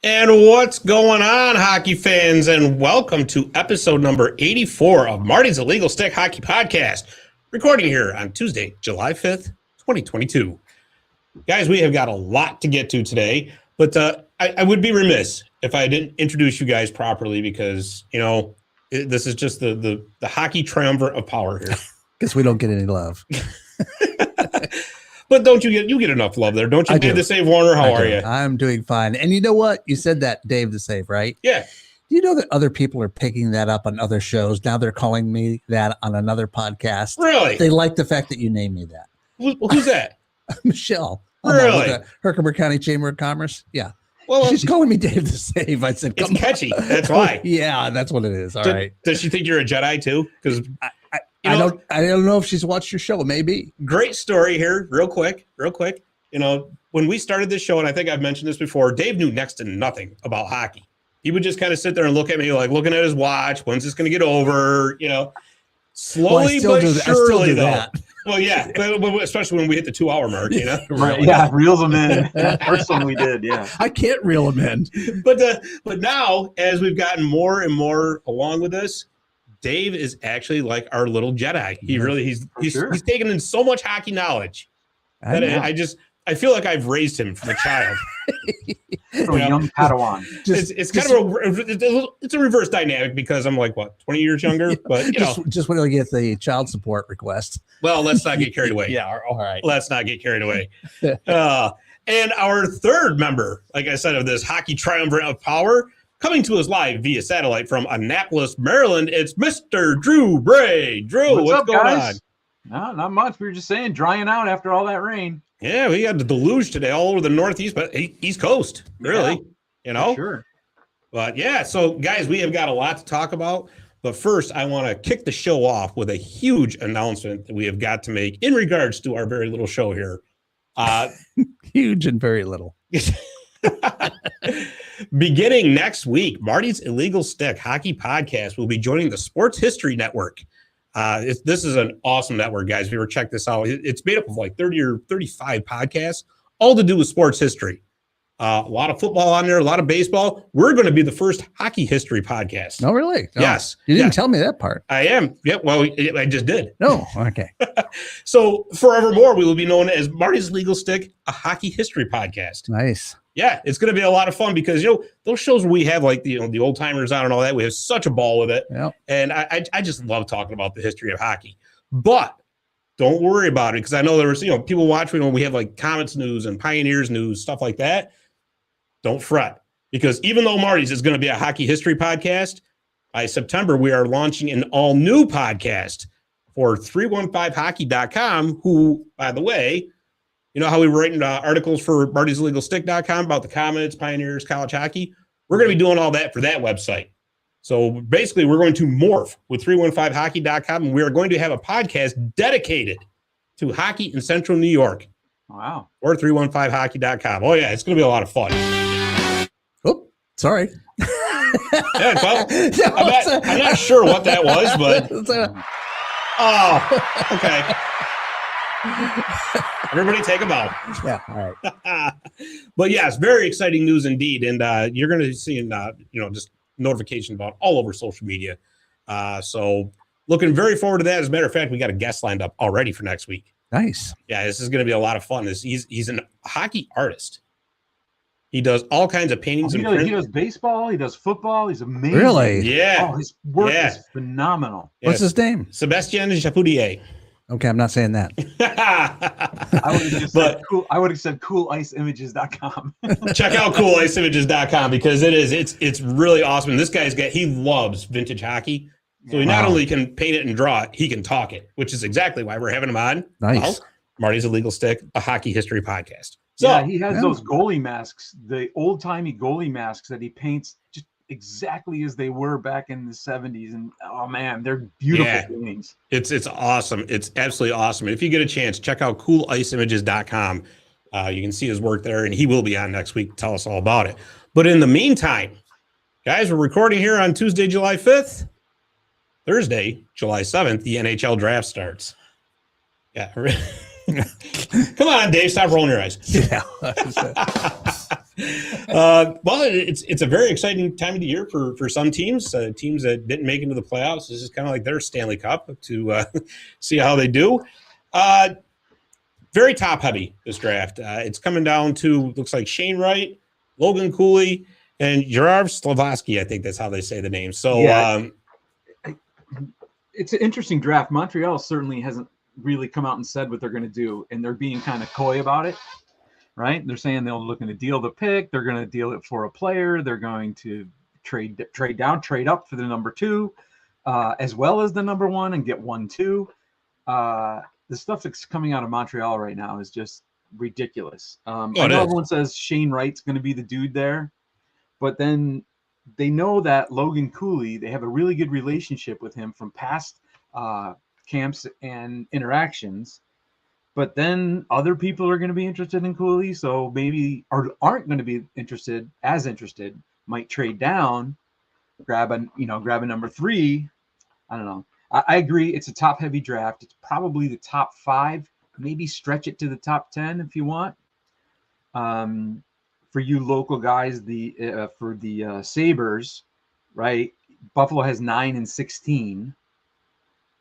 And what's going on, hockey fans? And welcome to episode number 84 of Marty's Illegal Stick Hockey Podcast, recording here on Tuesday, July 5th, 2022. Guys, we have got a lot to get to today, but I would be remiss if I didn't introduce you guys properly because, you know, this is just the hockey triumvirate of power here. Because we don't get any love. But don't you get enough love there? Don't you, Dave the Save Warner? How are you? I'm doing fine. And you know what? You said that, Dave the Save, right? Yeah. Do you know that other people are picking that up on other shows? Now they're calling me that on another podcast. Really? They like the fact that you named me that. Who's that? Michelle. Really? Herkimer County Chamber of Commerce. Yeah. Well, she's calling me Dave the Save. I said, it's catchy. That's why. Yeah, that's what it is. All right. Does she think you're a Jedi too? Because I don't know if she's watched your show. Maybe. Great story here. Real quick. You know, when we started this show, and I think I've mentioned this before, Dave knew next to nothing about hockey. He would just kind of sit there and look at me like looking at his watch. When's this going to get over? You know, slowly but surely though. That. Well, yeah, but especially when we hit the 2-hour mark, you know. Right, yeah, reels them in. First one we did, yeah. I can't reel them in. But now, as we've gotten more and more along with this, Dave is actually like our little Jedi. He really he's taken in so much hockey knowledge that I feel like I've raised him from a child. From a young Padawan. It's kind of it's a reverse dynamic because I'm like, what, 20 years younger? But just when I get the child support request. Well, let's not get carried away. Yeah, all right. Let's not get carried away. And our third member, like I said, of this hockey triumvirate of power, coming to us live via satellite from Annapolis, Maryland, it's Mr. Drew Bray. Drew, what's up, going guys? on? No, not much. We were just saying, drying out after all that rain. Yeah, we had the deluge today all over the Northeast, but East Coast, really, you know? Sure. But yeah, so guys, we have got a lot to talk about. But first, I want to kick the show off with a huge announcement that we have got to make in regards to our very little show here. Huge and very little. Beginning next week, Marty's Illegal Stick Hockey Podcast will be joining the Sports History Network. This is an awesome network, guys. If you ever check this out, it's made up of like 30 or 35 podcasts, all to do with sports history. A lot of football on there, a lot of baseball. We're going to be the first hockey history podcast. Oh, really? No. Yes. You didn't tell me that part. I am. Yeah, well, I just did. No, okay. So forevermore, we will be known as Marty's Legal Stick, a hockey history podcast. Nice. Yeah, it's going to be a lot of fun because, you know, those shows where we have like, the old timers on and all that, we have such a ball with it. Yep. And I just love talking about the history of hockey. But don't worry about it because I know there was, people watch when we have like Comets news and Pioneers news, stuff like that. Don't fret because even though Marty's is going to be a hockey history podcast, by September, we are launching an all new podcast for 315hockey.com, who, by the way, you know how we were writing articles for Marty'sIllegalStick.com about the Comets, Pioneers, college hockey? We're going to be doing all that for that website. So basically, we're going to morph with 315hockey.com, and we are going to have a podcast dedicated to hockey in Central New York. Wow. Or 315hockey.com. Oh, yeah, it's going to be a lot of fun. Oh, sorry. Yeah, well, I'm not sure what that was, but... Oh, okay. Everybody take a bow. Yeah, all right. But yes, very exciting news indeed. And you're going to see, just notifications about all over social media. So looking very forward to that. As a matter of fact, we got a guest lined up already for next week. Nice. Yeah, this is going to be a lot of fun. He's a hockey artist. He does all kinds of paintings. He does baseball. He does football. He's amazing. Really? Yeah. Oh, his work is phenomenal. Yes. What's his name? Sebastien Chapoudier. Okay, I'm not saying that. I would have said coolIceImages.com. Check out coolIceImages.com because it's really awesome. And this he loves vintage hockey. So he not only can paint it and draw it, he can talk it, which is exactly why we're having him on. Nice. Well, Marty's Illegal Stick, a hockey history podcast. So yeah, he has those goalie masks, the old-timey goalie masks that he paints just exactly as they were back in the 70s. And oh man, they're beautiful paintings. It's awesome. It's absolutely awesome. And if you get a chance, check out coolIceImages.com. You can see his work there, and he will be on next week to tell us all about it. But in the meantime, guys, we're recording here on Tuesday, July 5th. Thursday, July 7th, the NHL Draft starts. Yeah. Come on, Dave, stop rolling your eyes. Yeah. Well, it's a very exciting time of the year for some teams. Teams that didn't make it into the playoffs. This is kind of like their Stanley Cup to see how they do. Very top heavy this draft. It's coming down to looks like Shane Wright, Logan Cooley, and Gerard Slavoski. I think that's how they say the name. So yeah, it's an interesting draft. Montreal certainly hasn't really come out and said what they're going to do, and they're being kind of coy about it. Right? They're saying they're looking to deal the pick. They're going to deal it for a player. They're going to trade down, trade up for the number 2, as well as the number 1, and get 1-2. The stuff that's coming out of Montreal right now is just ridiculous. I know everyone says Shane Wright's going to be the dude there, but then they know that Logan Cooley, they have a really good relationship with him from past camps and interactions. But then other people are going to be interested in Cooley, so maybe or aren't going to be interested, might trade down, grab a number 3. I don't know. I agree. It's a top heavy draft. It's probably the top 5, maybe stretch it to the top 10 if you want. For you local guys, for the Sabres, right? Buffalo has 9 and 16.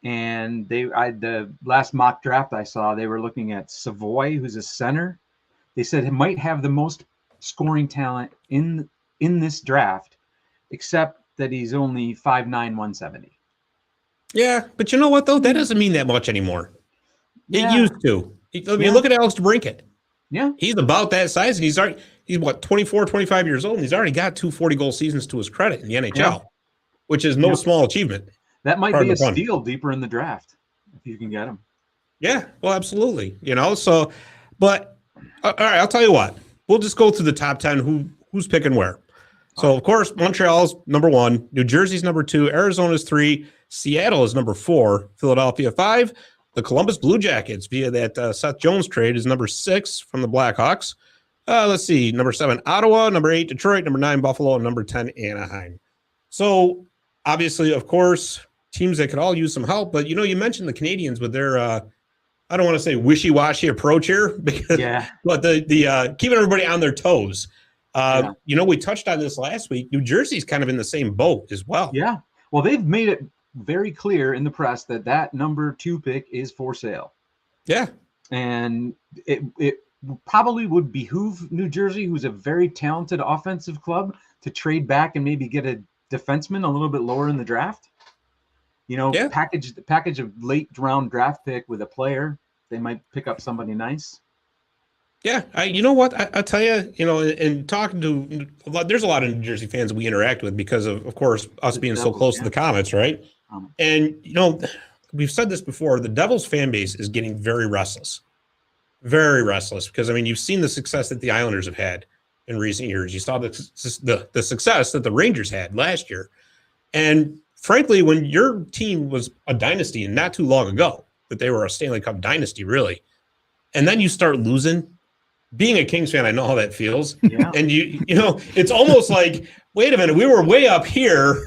And the last mock draft I saw, they were looking at Savoy, who's a center. They said he might have the most scoring talent in this draft, except that he's only 5'9", 170. Yeah, but you know what though? That doesn't mean that much anymore. It used to. I mean, look at Alex DeBrincat. Yeah, he's about that size, and he's what 24, 25 years old, and he's already got 2 40-goal seasons to his credit in the NHL, which is no small achievement. That might be a steal deeper in the draft if you can get him. Yeah, well, absolutely. So, but all right, I'll tell you what. We'll just go through the top 10. Who's picking where? So, of course, Montreal's number 1, New Jersey's number 2, Arizona's 3, Seattle is number 4, Philadelphia 5, the Columbus Blue Jackets via that Seth Jones trade is number 6 from the Blackhawks. Let's see, number 7, Ottawa, number 8, Detroit, number 9, Buffalo, and number 10, Anaheim. So, obviously, of course, teams that could all use some help, but you mentioned the Canadians with their I don't want to say wishy-washy approach here, because but the keeping everybody on their toes. We touched on this last week. New Jersey's kind of in the same boat as well. Yeah. Well, they've made it very clear in the press that number 2 pick is for sale. Yeah. And it probably would behoove New Jersey, who's a very talented offensive club, to trade back and maybe get a defenseman a little bit lower in the draft. Package a late round draft pick with a player. They might pick up somebody nice. Yeah, you know what? I'll tell you, in talking to there's a lot of New Jersey fans we interact with because of course, us being so close to the Comets, right? And, we've said this before, the Devils fan base is getting very restless because, you've seen the success that the Islanders have had in recent years. You saw the success that the Rangers had last year. And frankly, when your team was a dynasty and not too long ago, that they were a Stanley Cup dynasty, really, and then you start losing, being a Kings fan, I know how that feels. Yeah. And it's almost like, wait a minute, we were way up here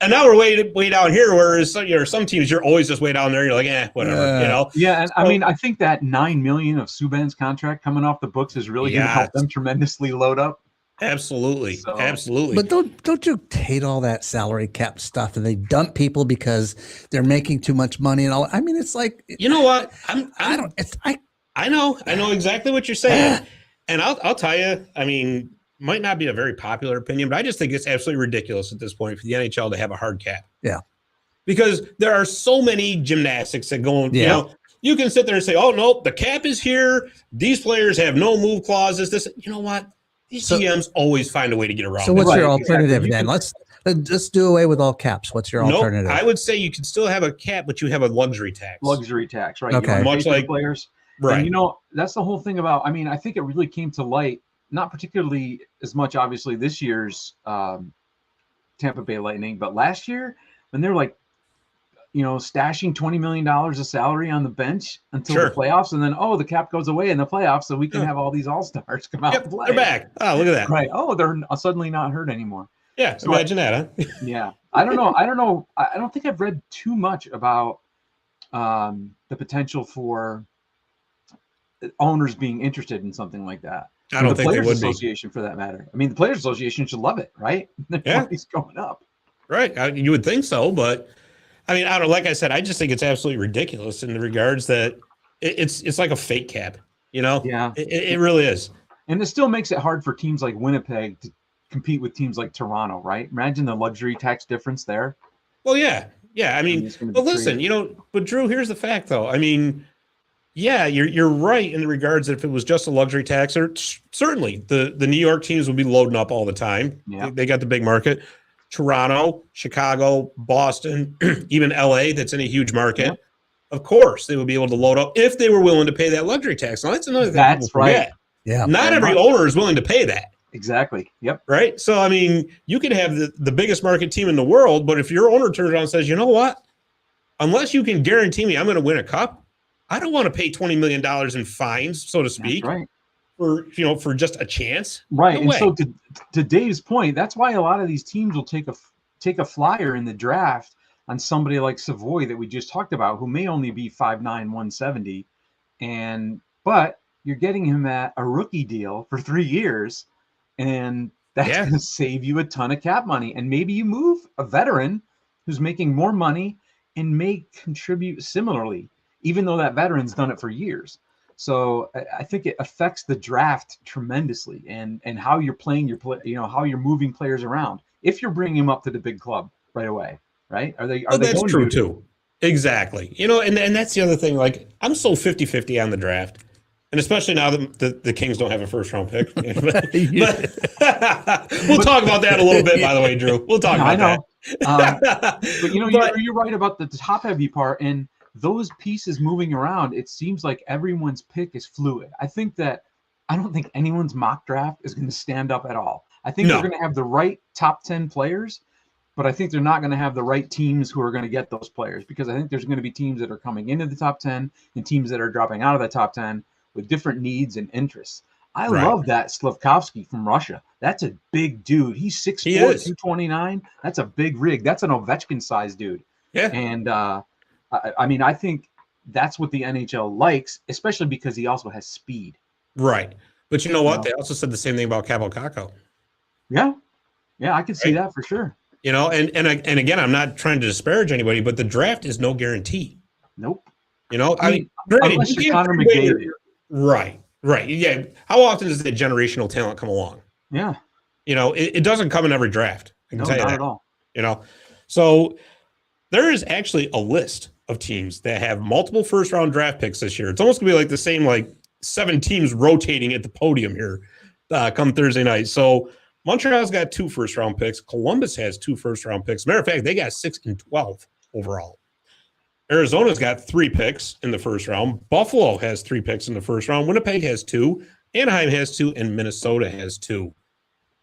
and now we're way down here. Whereas some teams, you're always just way down there. You're like, whatever, Yeah. And I think that $9 million of Subban's contract coming off the books is really going to help them tremendously load up. Absolutely. Absolutely. But don't you hate all that salary cap stuff and they dump people because they're making too much money and all? It's like, you know what? I know exactly what you're saying. And I'll tell you, might not be a very popular opinion, but I just think it's absolutely ridiculous at this point for the NHL to have a hard cap. Yeah. Because there are so many gymnastics that go on, you can sit there and say, oh, no, the cap is here. These players have no move clauses. You know what? These GMs always find a way to get around. So what's your alternative then? Let's do away with all caps. What's your alternative? I would say you can still have a cap, but you have a luxury tax. Right? Okay. Much like players. Right. And, that's the whole thing about. I think it really came to light, not particularly as much, obviously, this year's Tampa Bay Lightning, but last year when they're like, stashing $20 million of salary on the bench until the playoffs, and then the cap goes away in the playoffs, so we can have all these all-stars come out and play. They're back. Oh, look at that. Right. Oh, they're suddenly not hurt anymore. Yeah. So imagine that, huh? Yeah. I don't know. I don't think I've read too much about the potential for owners being interested in something like that. I don't the think they Players would be. Association, for that matter. I mean, the Players Association should love it, right? Their Yeah. money's going up. Right. You would think so, but I mean, I don't. Like I said, I just think it's absolutely ridiculous in the regards that it's like a fake cap. Yeah. It really is. And it still makes it hard for teams like Winnipeg to compete with teams like Toronto, right? Imagine the luxury tax difference there. Well, yeah. I mean, but listen, but Drew, here's the fact, though. I mean, yeah, you're right in the regards that if it was just a luxury tax, or certainly the New York teams would be loading up all the time. Yeah. They got the big market. Toronto, Chicago, Boston, even LA, that's in a huge market. Yeah. Of course, they would be able to load up if they were willing to pay that luxury tax. Now, that's another thing. That's right. Yeah. Not every owner is willing to pay that. Exactly. Yep. Right. So, I mean, you could have the biggest market team in the world, but if your owner turns around and says, you know what, unless you can guarantee me I'm going to win a cup, I don't want to pay $20 million in fines, so to speak, That's right. for just a chance. Right. No And way. so to Dave's point, that's why a lot of these teams will take a flyer in the draft on somebody like Savoy that we just talked about, who may only be 5'9", 170, but you're getting him at a rookie deal for 3 years, and that's going to save you a ton of cap money. And maybe you move a veteran who's making more money and may contribute similarly, even though that veteran's done it for years. So I think it affects the draft tremendously, and how you're playing how you're moving players around. If you're bringing them up to the big club right away, right? Are they that's going true to? too. Exactly. And that's the other thing. Like, I'm so 50-50 on the draft. And especially now that the Kings don't have a first-round pick. But we'll talk about that a little bit, by the way, Drew. We'll talk about that. But you're right about the top-heavy part, and those pieces moving around. It seems like everyone's pick is fluid. I don't think anyone's mock draft is going to stand up at all. I think they're going to have the right top 10 players, but I think they're not going to have the right teams who are going to get those players, because I think there's going to be teams that are coming into the top 10 and teams that are dropping out of the top 10 with different needs and interests. I love that Slavkovsky from Russia. That's a big dude. He's 6'4", 229. That's a big rig. That's an Ovechkin-sized dude. Yeah. And I mean, I think that's what the NHL likes, especially because he also has speed. Right. But you know what? They also said the same thing about Cabo Caco. Yeah. Yeah, I can see that for sure. And again, I'm not trying to disparage anybody, but the draft is no guarantee. Nope. I mean, unless you're Connor McDavid. Right. Yeah. How often does that generational talent come along? Yeah. It doesn't come in every draft. I can tell you not that. At all. So there is actually a list of teams that have multiple first-round draft picks this year. It's almost going to be like the same, 7 teams rotating at the podium here come Thursday night. So Montreal's got 2 first-round picks. Columbus has 2 first-round picks. Matter of fact, they got 6 and 12 overall. Arizona's got 3 picks in the first round. Buffalo has 3 picks in the first round. Winnipeg has 2. Anaheim has 2. And Minnesota has 2.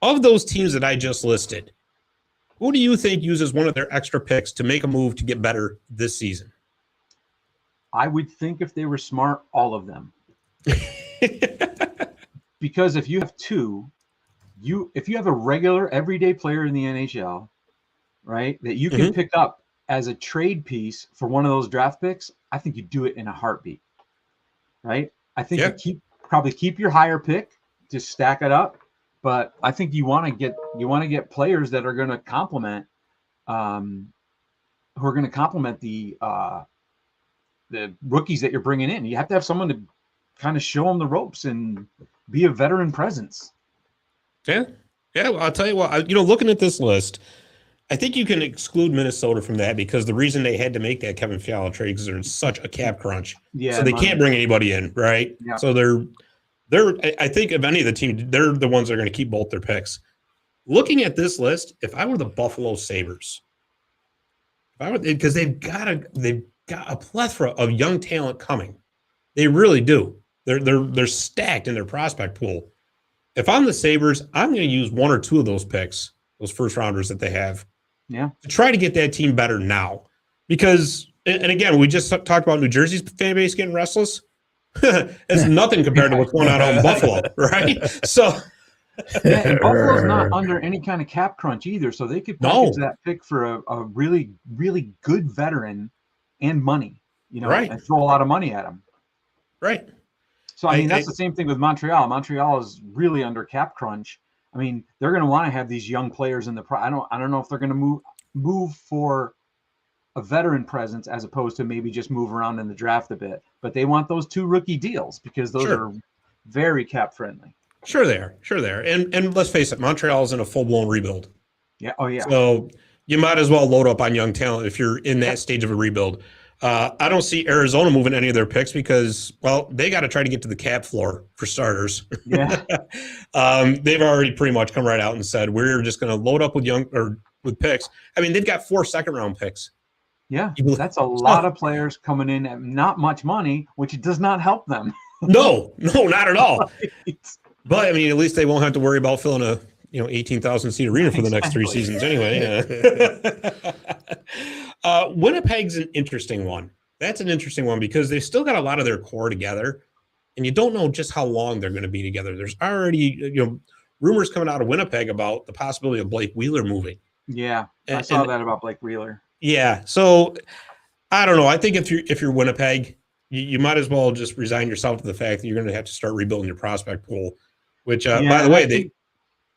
Of those teams that I just listed, who do you think uses one of their extra picks to make a move to get better this season? I would think if they were smart, all of them. Because if you have 2, if you have a regular everyday player in the NHL, right, that you can pick up as a trade piece for one of those draft picks, I think you do it in a heartbeat, right? I think you probably keep your higher pick, just stack it up, but I think you want to get players that are going to complement, the rookies that you're bringing in. You have to have someone to kind of show them the ropes and be a veteran presence. Yeah. Well, I'll tell you what. Looking at this list, I think you can exclude Minnesota from that, because the reason they had to make that Kevin Fiala trade because they're in such a cap crunch. Yeah, so they can't bring anybody in, right? Yeah. So I think of any of the teams, they're the ones that are going to keep both their picks. Looking at this list, if I were the Buffalo Sabres, because they've got a plethora of young talent coming. They really do. They're stacked in their prospect pool. If I'm the Sabres, I'm going to use 1 or 2 of those picks, those first rounders that they have, to try to get that team better now. Because, and again, we just talked about New Jersey's fan base getting restless. It's nothing compared to what's going on out in Buffalo, right? So, and Buffalo's not under any kind of cap crunch either, so they could package that pick for a really, really good veteran and money, and throw a lot of money at him. Right. So, I mean, that's the same thing with Montreal. Montreal is really under cap crunch. I mean, they're going to want to have these young players in the I don't know if they're going to move for a veteran presence as opposed to maybe just move around in the draft a bit. But they want those 2 rookie deals because those are very cap friendly. Sure they are. Sure they are. And let's face it, Montreal's in a full-blown rebuild. Yeah. Oh, yeah. So you might as well load up on young talent if you're in that stage of a rebuild. I don't see Arizona moving any of their picks because, well, they got to try to get to the cap floor for starters. Yeah. They've already pretty much come right out and said, we're just going to load up with picks. I mean, they've got 4 second-round picks. Yeah, that's a lot of players coming in at not much money, which does not help them. No, not at all. Right. But I mean, at least they won't have to worry about filling a 18,000 seat arena for the next 3 seasons anyway. Winnipeg's an interesting one. That's an interesting one because they've still got a lot of their core together, and you don't know just how long they're going to be together. There's already rumors coming out of Winnipeg about the possibility of Blake Wheeler moving. Yeah, I saw that about Blake Wheeler. Yeah, so I don't know. I think if you're Winnipeg, you might as well just resign yourself to the fact that you're going to have to start rebuilding your prospect pool. Which, by the way,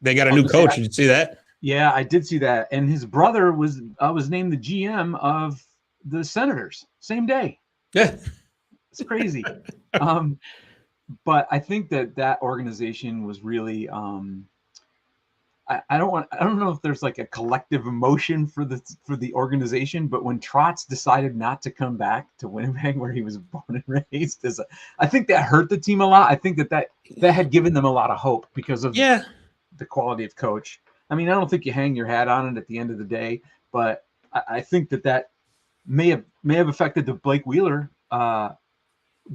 they got a new coach. Did you see that? Yeah, I did see that. And his brother was named the GM of the Senators same day. Yeah, it's crazy. But I think that organization was really. I don't know if there's like a collective emotion for the organization, but when Trotz decided not to come back to Winnipeg where he was born and raised, I think that hurt the team a lot. I think that had given them a lot of hope because of the quality of coach. I mean, I don't think you hang your hat on it at the end of the day, but I think that may have affected the Blake Wheeler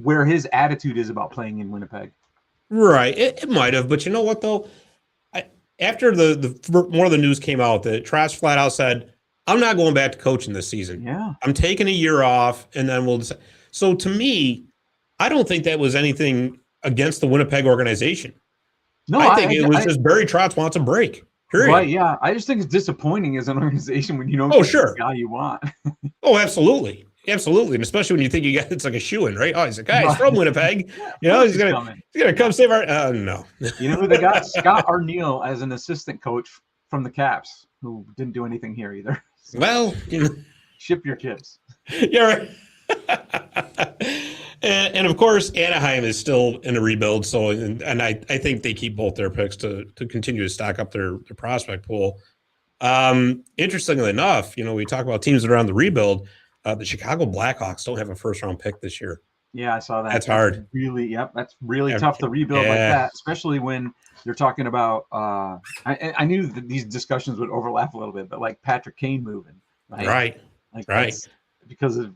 where his attitude is about playing in Winnipeg. Right, it might have, but you know what though. After the more of the news came out that Trotz flat out said, I'm not going back to coaching this season. Yeah. I'm taking a year off and then we'll decide. So to me, I don't think that was anything against the Winnipeg organization. No, I think it was just Barry Trotz wants a break. Period. Right, yeah. I just think it's disappointing as an organization when you don't get the guy you want. Oh, absolutely. Absolutely. And especially when you think it's like a shoo-in, right? Oh, he's like, he's from Winnipeg. He's gonna come save our no. You know who they got? Scott Arniel as an assistant coach from the Caps, who didn't do anything here either. So, well, ship your chips. Yeah, right. and of course, Anaheim is still in a rebuild. So, and I think they keep both their picks to continue to stock up their prospect pool. Interestingly enough, we talk about teams that are on the rebuild. The Chicago Blackhawks don't have a first-round pick this year. Yeah, I saw that. That's hard. That's really tough to rebuild like that, especially when you're talking about. I knew that these discussions would overlap a little bit, but like Patrick Kane moving, right? Right. Because of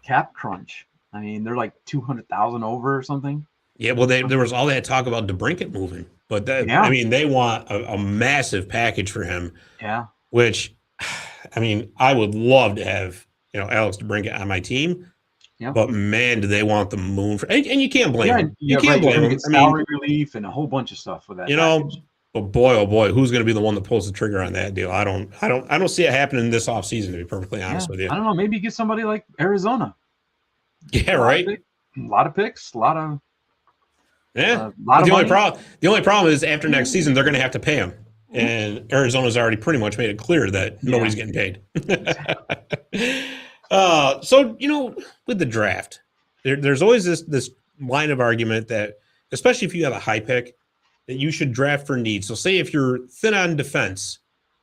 cap crunch. I mean, they're like 200,000 over or something. Yeah, well, there was all that talk about DeBrincat moving, but I mean, they want a massive package for him. Yeah. Which. I mean, I would love to have, Alex DeBrincat on my team, but man, do they want the moon for, and you can't blame him. You can't blame him. Salary relief and a whole bunch of stuff with that. But boy, oh boy, who's going to be the one that pulls the trigger on that deal? I don't see it happening this offseason, to be perfectly honest with you. I don't know. Maybe you get somebody like Arizona. Yeah, right. A lot of picks, a lot of. Yeah. The only problem is after next season, they're going to have to pay him. And Arizona's already pretty much made it clear that nobody's getting paid. So, with the draft, there's always this line of argument that, especially if you have a high pick, that you should draft for need. So say if you're thin on defense,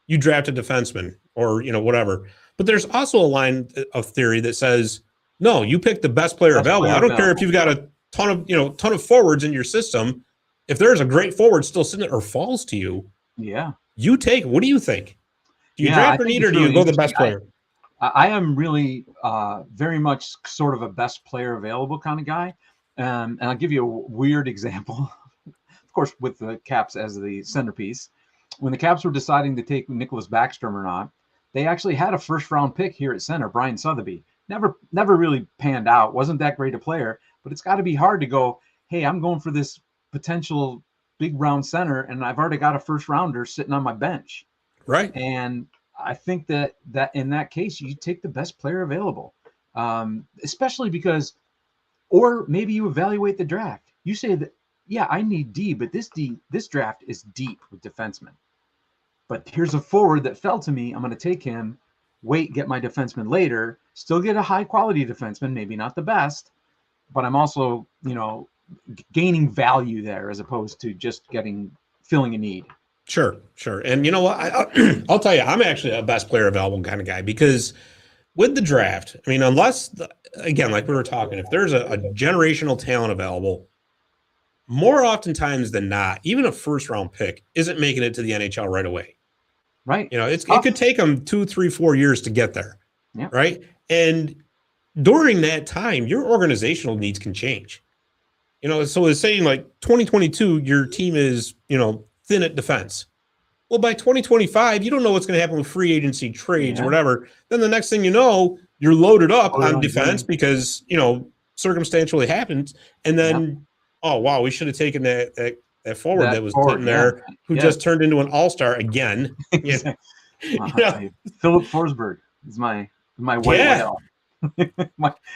you draft a defenseman or, whatever. But there's also a line of theory that says, no, you pick the best player available. I don't care if you've got a ton of forwards in your system. If there's a great forward still sitting there or falls to you, you take. What do you think? Do you draft for need or do you go the best player? I am really very much sort of a best player available kind of guy. And I'll give you a weird example. Of course, with the Caps as the centerpiece. When the Caps were deciding to take Nicholas Backstrom or not, they actually had a first-round pick here at center, Brian Sotheby. Never really panned out. Wasn't that great a player. But it's got to be hard to go, hey, I'm going for this potential big round center, and I've already got a first rounder sitting on my bench. Right. And I think that in that case, you take the best player available, especially because Or maybe you evaluate the draft. You say that, yeah, I need D, but this draft is deep with defensemen. But here's a forward that fell to me. I'm going to take him, wait, get my defenseman later, still get a high quality defenseman, maybe not the best, but I'm also, gaining value there as opposed to just filling a need. Sure. And you know what? I'll tell you, I'm actually a best player available kind of guy, because with the draft, I mean, unless, again, like we were talking, if there's a generational talent available, more oftentimes than not, even a first-round pick isn't making it to the NHL right away. Right. It could take them 2, 3, 4 years to get there. Yeah. Right. And during that time, your organizational needs can change. So it's saying like 2022, your team is, thin at defense. Well, by 2025, you don't know what's going to happen with free agency trades or whatever. Then the next thing you know, you're loaded up on defense because, circumstantially happens. And then, oh, wow, we should have taken that forward that was sitting there who just turned into an all-star again. Philip Forsberg is my white whale.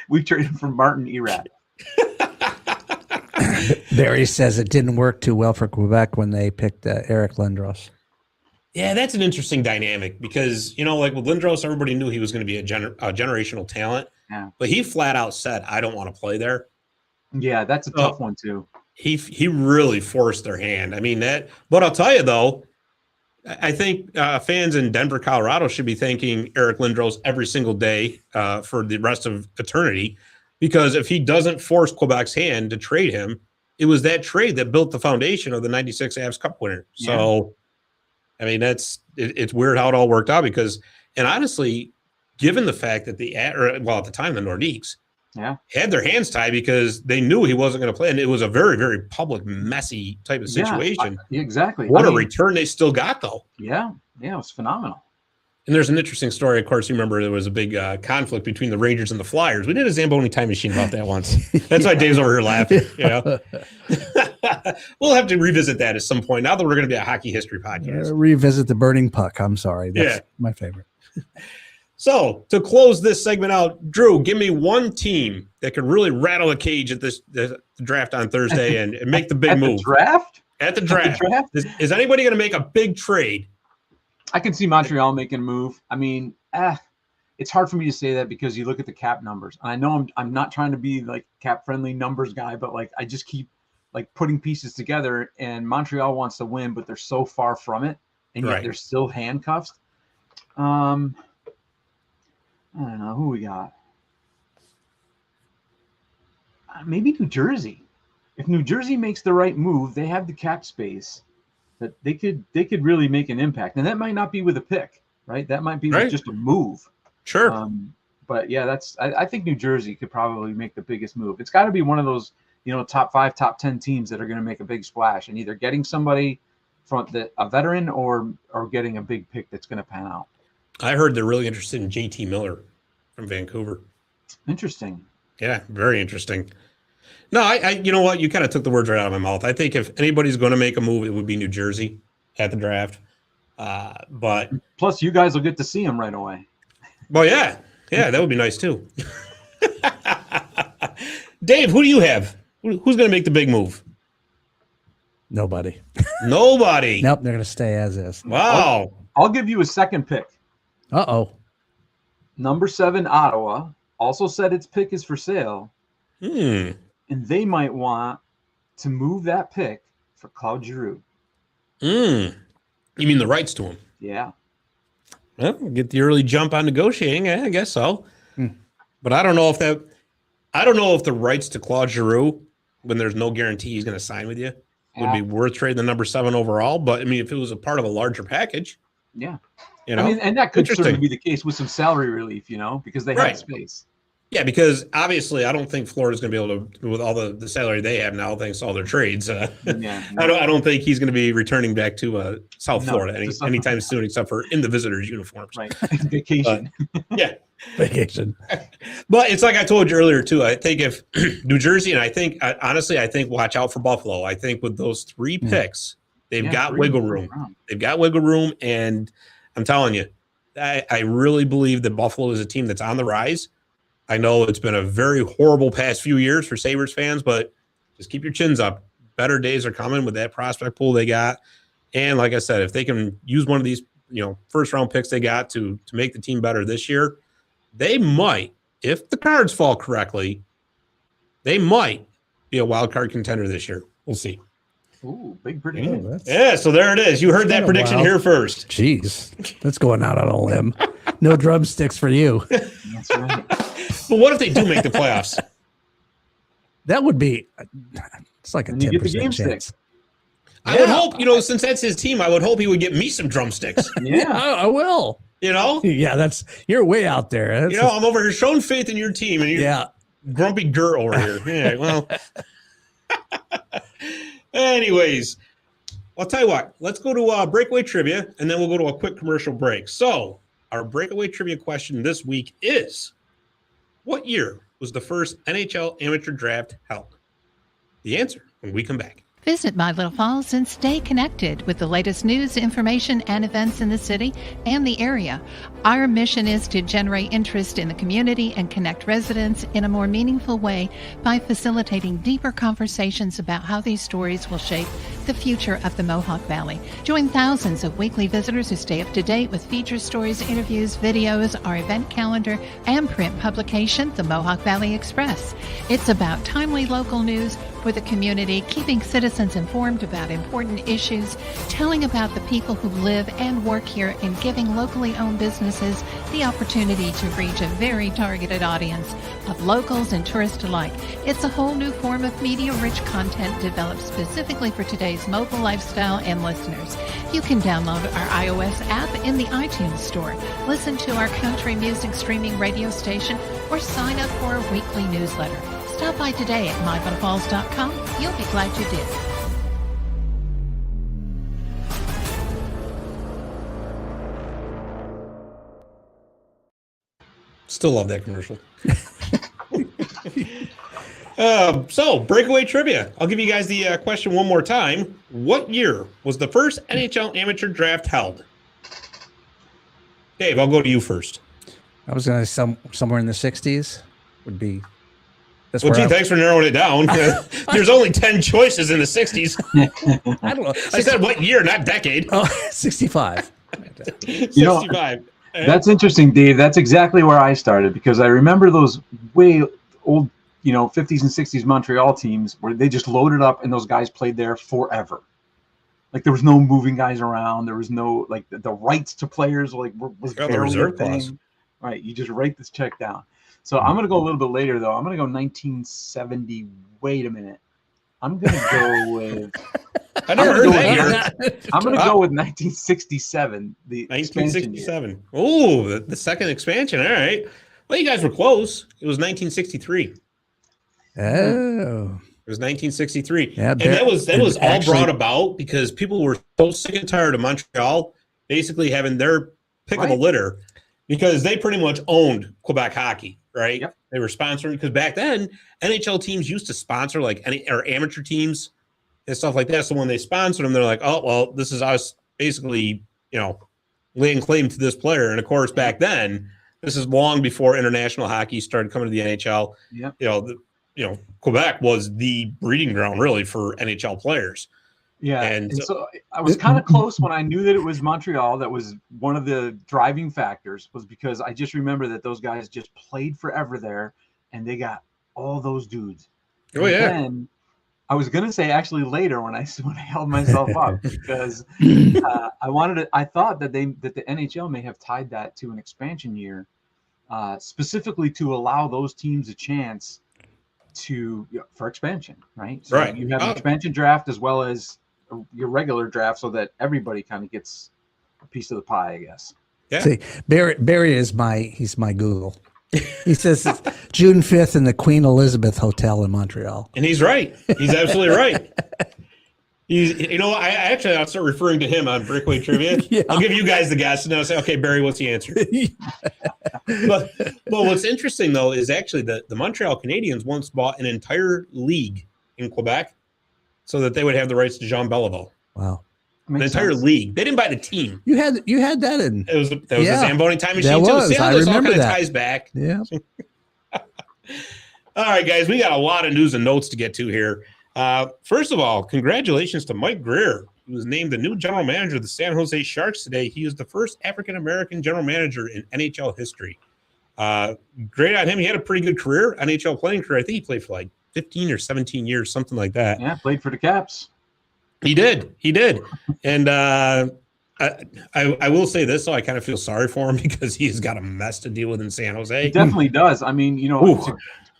We traded for Martin Erat. Barry says it didn't work too well for Quebec when they picked Eric Lindros. Yeah, that's an interesting dynamic because, like with Lindros, everybody knew he was going to be a generational talent. Yeah. But he flat out said, I don't want to play there. Yeah, that's a tough one too. He really forced their hand. I mean, but I'll tell you though, I think fans in Denver, Colorado should be thanking Eric Lindros every single day for the rest of eternity, because if he doesn't force Quebec's hand to trade him, it was that trade that built the foundation of the 96 Avs Cup winner. So, I mean, it's weird how it all worked out and honestly, given the fact that at the time, the Nordiques had their hands tied because they knew he wasn't going to play. And it was a very, very public, messy type of situation. Exactly. What a return they still got, though. Yeah. Yeah, it was phenomenal. And there's an interesting story. Of course, you remember there was a big conflict between the Rangers and the Flyers. We did a Zamboni time machine about that once. That's why Dave's over here laughing. We'll have to revisit that at some point. Now that we're going to be a hockey history podcast, revisit the burning puck. I'm sorry. That's my favorite. So to close this segment out, Drew, give me one team that could really rattle a cage at the draft on Thursday and make the big move. At the draft? Is anybody going to make a big trade? I can see Montreal making a move. I mean, it's hard for me to say that because you look at the cap numbers. And I know I'm not trying to be like cap friendly numbers guy, but like I just keep like putting pieces together, and Montreal wants to win, but they're so far from it, and yet they're still handcuffed. I don't know who we got. Maybe New Jersey. If New Jersey makes the right move, they have the cap space that they could really make an impact. And that might not be with a pick, right? That might be with just a move. Sure. But yeah, I think New Jersey could probably make the biggest move. It's got to be one of those, top 5, top 10 teams that are going to make a big splash, and either getting somebody from a veteran or getting a big pick that's going to pan out. I heard they're really interested in JT Miller from Vancouver. Interesting. Yeah, very interesting. No, I you know what? You kind of took the words right out of my mouth. I think if anybody's going to make a move, it would be New Jersey at the draft. But plus, you guys will get to see him right away. Well, yeah, that would be nice too. Dave, who do you have? Who's going to make the big move? Nobody. Nobody. Nope, they're going to stay as is. Wow. I'll give you a second pick. Uh-oh. Number 7, Ottawa, also said its pick is for sale. And they might want to move that pick for Claude Giroux. You mean the rights to him? Yeah. Well, get the early jump on negotiating. I guess so. But I don't know if the rights to Claude Giroux, when there's no guarantee he's going to sign with you, would be worth trading the number 7 overall. But I mean, if it was a part of a larger package. Yeah. I mean, and that could certainly be the case with some salary relief, because they have space. Yeah, because obviously I don't think Florida's going to be able to, with all the salary they have now, thanks to all their trades. I don't think he's going to be returning back to South Florida anytime soon, except for in the visitors' uniforms. Right, vacation. Vacation. But it's like I told you earlier too. I think if New Jersey, and I think watch out for Buffalo. I think with those 3 picks, they've got wiggle room. They've got wiggle room, and I'm telling you, I really believe that Buffalo is a team that's on the rise. I know it's been a very horrible past few years for Sabres fans, but just keep your chins up. Better days are coming with that prospect pool they got. And like I said, if they can use one of these, first round picks they got to make the team better this year, they might, if the cards fall correctly, they might be a wild card contender this year. We'll see. Ooh, big prediction. Yeah, so there it is. You heard that prediction here first. Jeez, that's going out on a limb. No drumsticks for you. That's right. But what if they do make the playoffs? That would be, it's like a 10% stick. chance. I would hope, since that's his team, I would hope he would get me some drumsticks. Yeah, I will. Yeah, you're way out there. I'm over here showing faith in your team, and you're grumpy Gert over here. Yeah, well. Anyways, I'll tell you what. Let's go to breakaway trivia, and then we'll go to a quick commercial break. So, our breakaway trivia question this week is, what year was the first NHL amateur draft held? The answer when we come back. Visit My Little Falls and stay connected with the latest news, information, and events in the city and the area. Our mission is to generate interest in the community and connect residents in a more meaningful way by facilitating deeper conversations about how these stories will shape the future of the Mohawk Valley. Join thousands of weekly visitors who stay up to date with feature stories, interviews, videos, our event calendar, and print publication, the Mohawk Valley Express. It's about timely local news for the community, keeping citizens informed about important issues, telling about the people who live and work here, and giving locally owned businesses the opportunity to reach a very targeted audience of locals and tourists alike. It's a whole new form of media-rich content developed specifically for today's mobile lifestyle and listeners. You can download our iOS app in the iTunes store, listen to our country music streaming radio station, or sign up for a weekly newsletter. Stop by today at mylittlefalls.com. You'll be glad you did. Still love that commercial. So, breakaway trivia. I'll give you guys the question one more time. What year was the first NHL amateur draft held? Dave, I'll go to you first. I was going to say somewhere in the 60s would be. Well, gee, thanks for narrowing it down. There's only 10 choices in the 60s. I don't know. I said what year, not decade. Oh, 65. 65. That's interesting, Dave. That's exactly where I started, because I remember those way old, 50s and 60s Montreal teams where they just loaded up and those guys played there forever. Like there was no moving guys around. There was no the rights to players was barely a thing. Right. You just write this check down. So I'm going to go a little bit later, though. I'm going to go 1970. Wait a minute. I'm going to go with. I never heard that year. I'm going to go with 1967. The 1967. Oh, the second expansion. All right. Well, you guys were close. It was 1963. Oh. It was 1963. Yeah, and that was all brought about because people were so sick and tired of Montreal basically having their pick of the litter, because they pretty much owned Quebec hockey, right? Yep. They were sponsoring, because back then NHL teams used to sponsor or amateur teams and stuff like that. So when they sponsored them, they're like, oh, well, this is us basically, laying claim to this player. And of course, back then, this is long before international hockey started coming to the NHL. Yep. Quebec was the breeding ground really for NHL players. Yeah, and so I was kind of close when I knew that it was Montreal. That was one of the driving factors, was because I just remember that those guys just played forever there, and they got all those dudes. Oh, yeah. And I was going to say actually later when I held myself up, because I thought that the NHL may have tied that to an expansion year, specifically to allow those teams a chance for expansion, right? So you have an expansion draft as well as your regular draft, so that everybody kind of gets a piece of the pie, I guess. Yeah. See, Barry is he's my Google. He says it's June 5th in the Queen Elizabeth Hotel in Montreal. And he's right. He's absolutely right. I'll start referring to him on breakaway trivia. Yeah. I'll give you guys the guess, and I'll say, okay, Barry, what's the answer? but what's interesting, though, is actually the Montreal Canadiens once bought an entire league in Quebec so that they would have the rights to Jean Beliveau. Wow. An entire league. They didn't buy the team. You had that in. That was the Zamboni time machine, too. I remember all kind that. of ties back. Yeah. All right, guys, we got a lot of news and notes to get to here. First of all, congratulations to Mike Grier, who was named the new general manager of the San Jose Sharks today. He is the first African-American general manager in NHL history. Great on him. He had a pretty good career, NHL playing career. I think he played for like 15 or 17 years, something like that. Yeah, played for the Caps. He did. And I will say this, so I kind of feel sorry for him because he's got a mess to deal with in San Jose. He definitely does. I mean,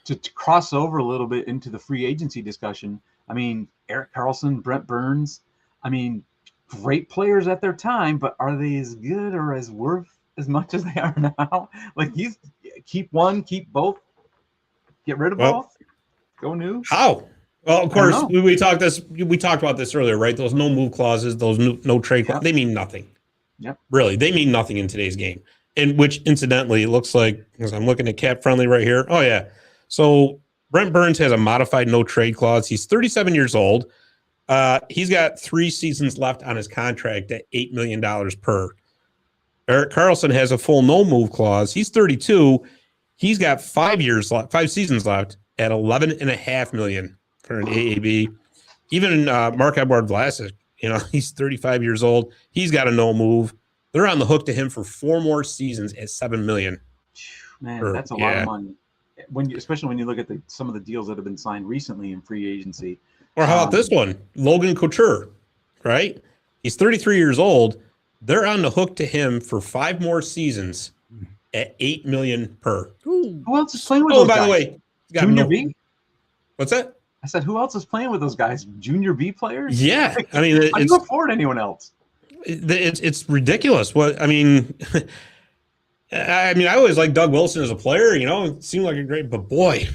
to cross over a little bit into the free agency discussion, I mean, Erik Karlsson, Brent Burns, I mean, great players at their time, but are they as good or as worth as much as they are now? Like, he's keep one, keep both, get rid of both, go new. How? Well, of course, we talked about this earlier, right? Those no move clauses, those no trade clauses, they mean nothing. Yep. Really, they mean nothing in today's game. And which, incidentally, looks like, as I'm looking at Cap Friendly right here. Oh, yeah. So Brent Burns has a modified no trade clause. He's 37 years old. He's got 3 seasons left on his contract at $8 million per. Erik Karlsson has a full no move clause. He's 32. He's got 5 seasons left at $11.5 million for an AAB. Even Marc-Edouard Vlasic, he's 35 years old. He's got a no move. They're on the hook to him for 4 more seasons at $7 million. Man, that's a lot of money. Especially when you look at some of the deals that have been signed recently in free agency. Or how about this one? Logan Couture, right? He's 33 years old. They're on the hook to him for 5 more seasons at $8 million per. Who else is playing with those guys? By the way, Junior B? What's that? I said, who else is playing with those guys? Junior B players? Yeah. I mean, I can't afford anyone else. It's ridiculous. I always liked Doug Wilson as a player, it seemed like a great, but boy,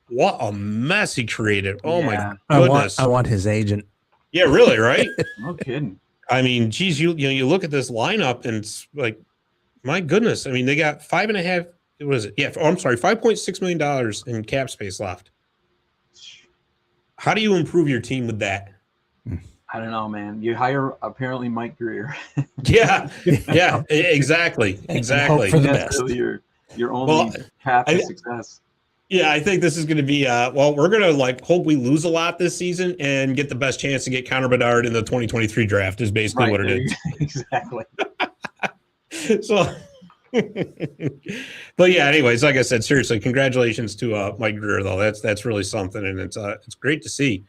what a mess he created. Oh my goodness. I want his agent. Yeah, really, right? No kidding. I mean, geez, you look at this lineup and it's like, my goodness. I mean, they got $5.6 million in cap space left. How do you improve your team with that? I don't know, man. You hire apparently Mike Grier. Yeah, exactly. Hope for the best. Really your only path to success. Yeah, I think this is going to be. We're going to hope we lose a lot this season and get the best chance to get Connor Bedard in the 2023 draft. Is basically what it is. Exactly. So, but yeah. Anyways, like I said, seriously, congratulations to Mike Grier, though. That's really something, and it's great to see.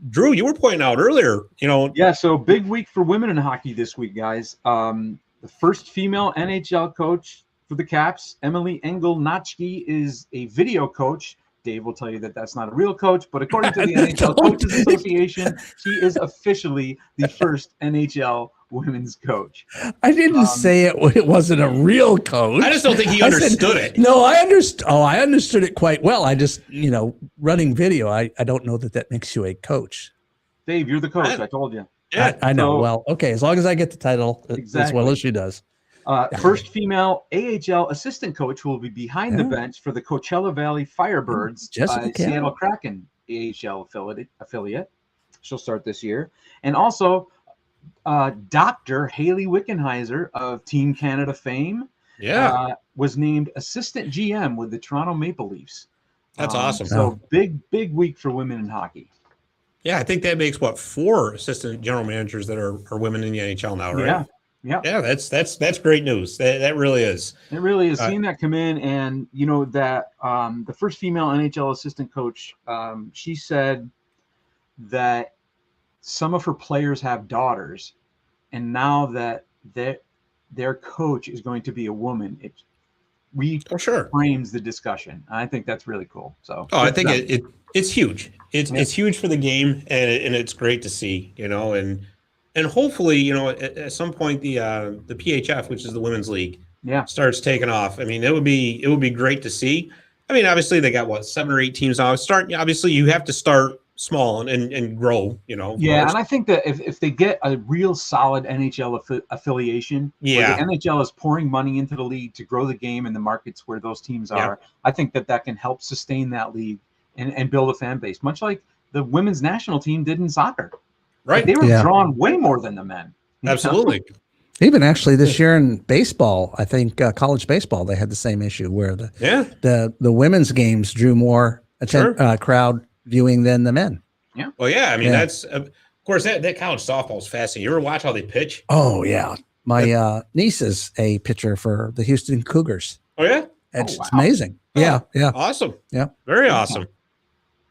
Drew, you were pointing out earlier, Yeah, so big week for women in hockey this week, guys. The first female NHL coach for the Caps, Emily Engel-Notchke, is a video coach. Dave will tell you that that's not a real coach, but according to the NHL Coaches Association, she is officially the first NHL women's coach. I didn't say it wasn't a real coach. I just don't think he understood it. No, I understood. Oh, I understood it quite well. I just, running video, I don't know that makes you a coach. Dave, you're the coach. I told you. Yeah, I know. Well, okay. As long as I get the title as well as she does. First female AHL assistant coach who will be behind the bench for the Coachella Valley Firebirds, Seattle Kraken AHL affiliate. She'll start this year. And also Dr. Haley Wickenheiser of Team Canada fame was named assistant GM with the Toronto Maple Leafs. That's awesome. So big week for women in hockey. Yeah, I think that makes 4 assistant general managers that are women in the NHL now, right? Yeah, that's great news. That really is. It really is. Seeing that come in, and that the first female NHL assistant coach, she said that some of her players have daughters, and now that their coach is going to be a woman, it reframes the discussion. I think that's really cool. So I think it's huge. It's huge for the game, and it's great to see, and hopefully, at some point the PHF, which is the women's league, starts taking off. I mean, it would be great to see. I mean, obviously they got 7 or 8 teams now. Obviously you have to start small and grow, Yeah, and I think that if they get a real solid NHL affiliation, where the NHL is pouring money into the league to grow the game in the markets where those teams are, I think that can help sustain that league and build a fan base, much like the women's national team did in soccer. Right. Like they were drawn way more than the men. Absolutely. Even actually this year in baseball, I think college baseball, they had the same issue where the women's games drew more crowd viewing than the men. Yeah. Well, yeah. I mean, that's of course that college softball is fascinating. You ever watch how they pitch? Oh yeah, my niece is a pitcher for the Houston Cougars. Oh yeah, it's amazing. Yeah, awesome. Yeah, very awesome.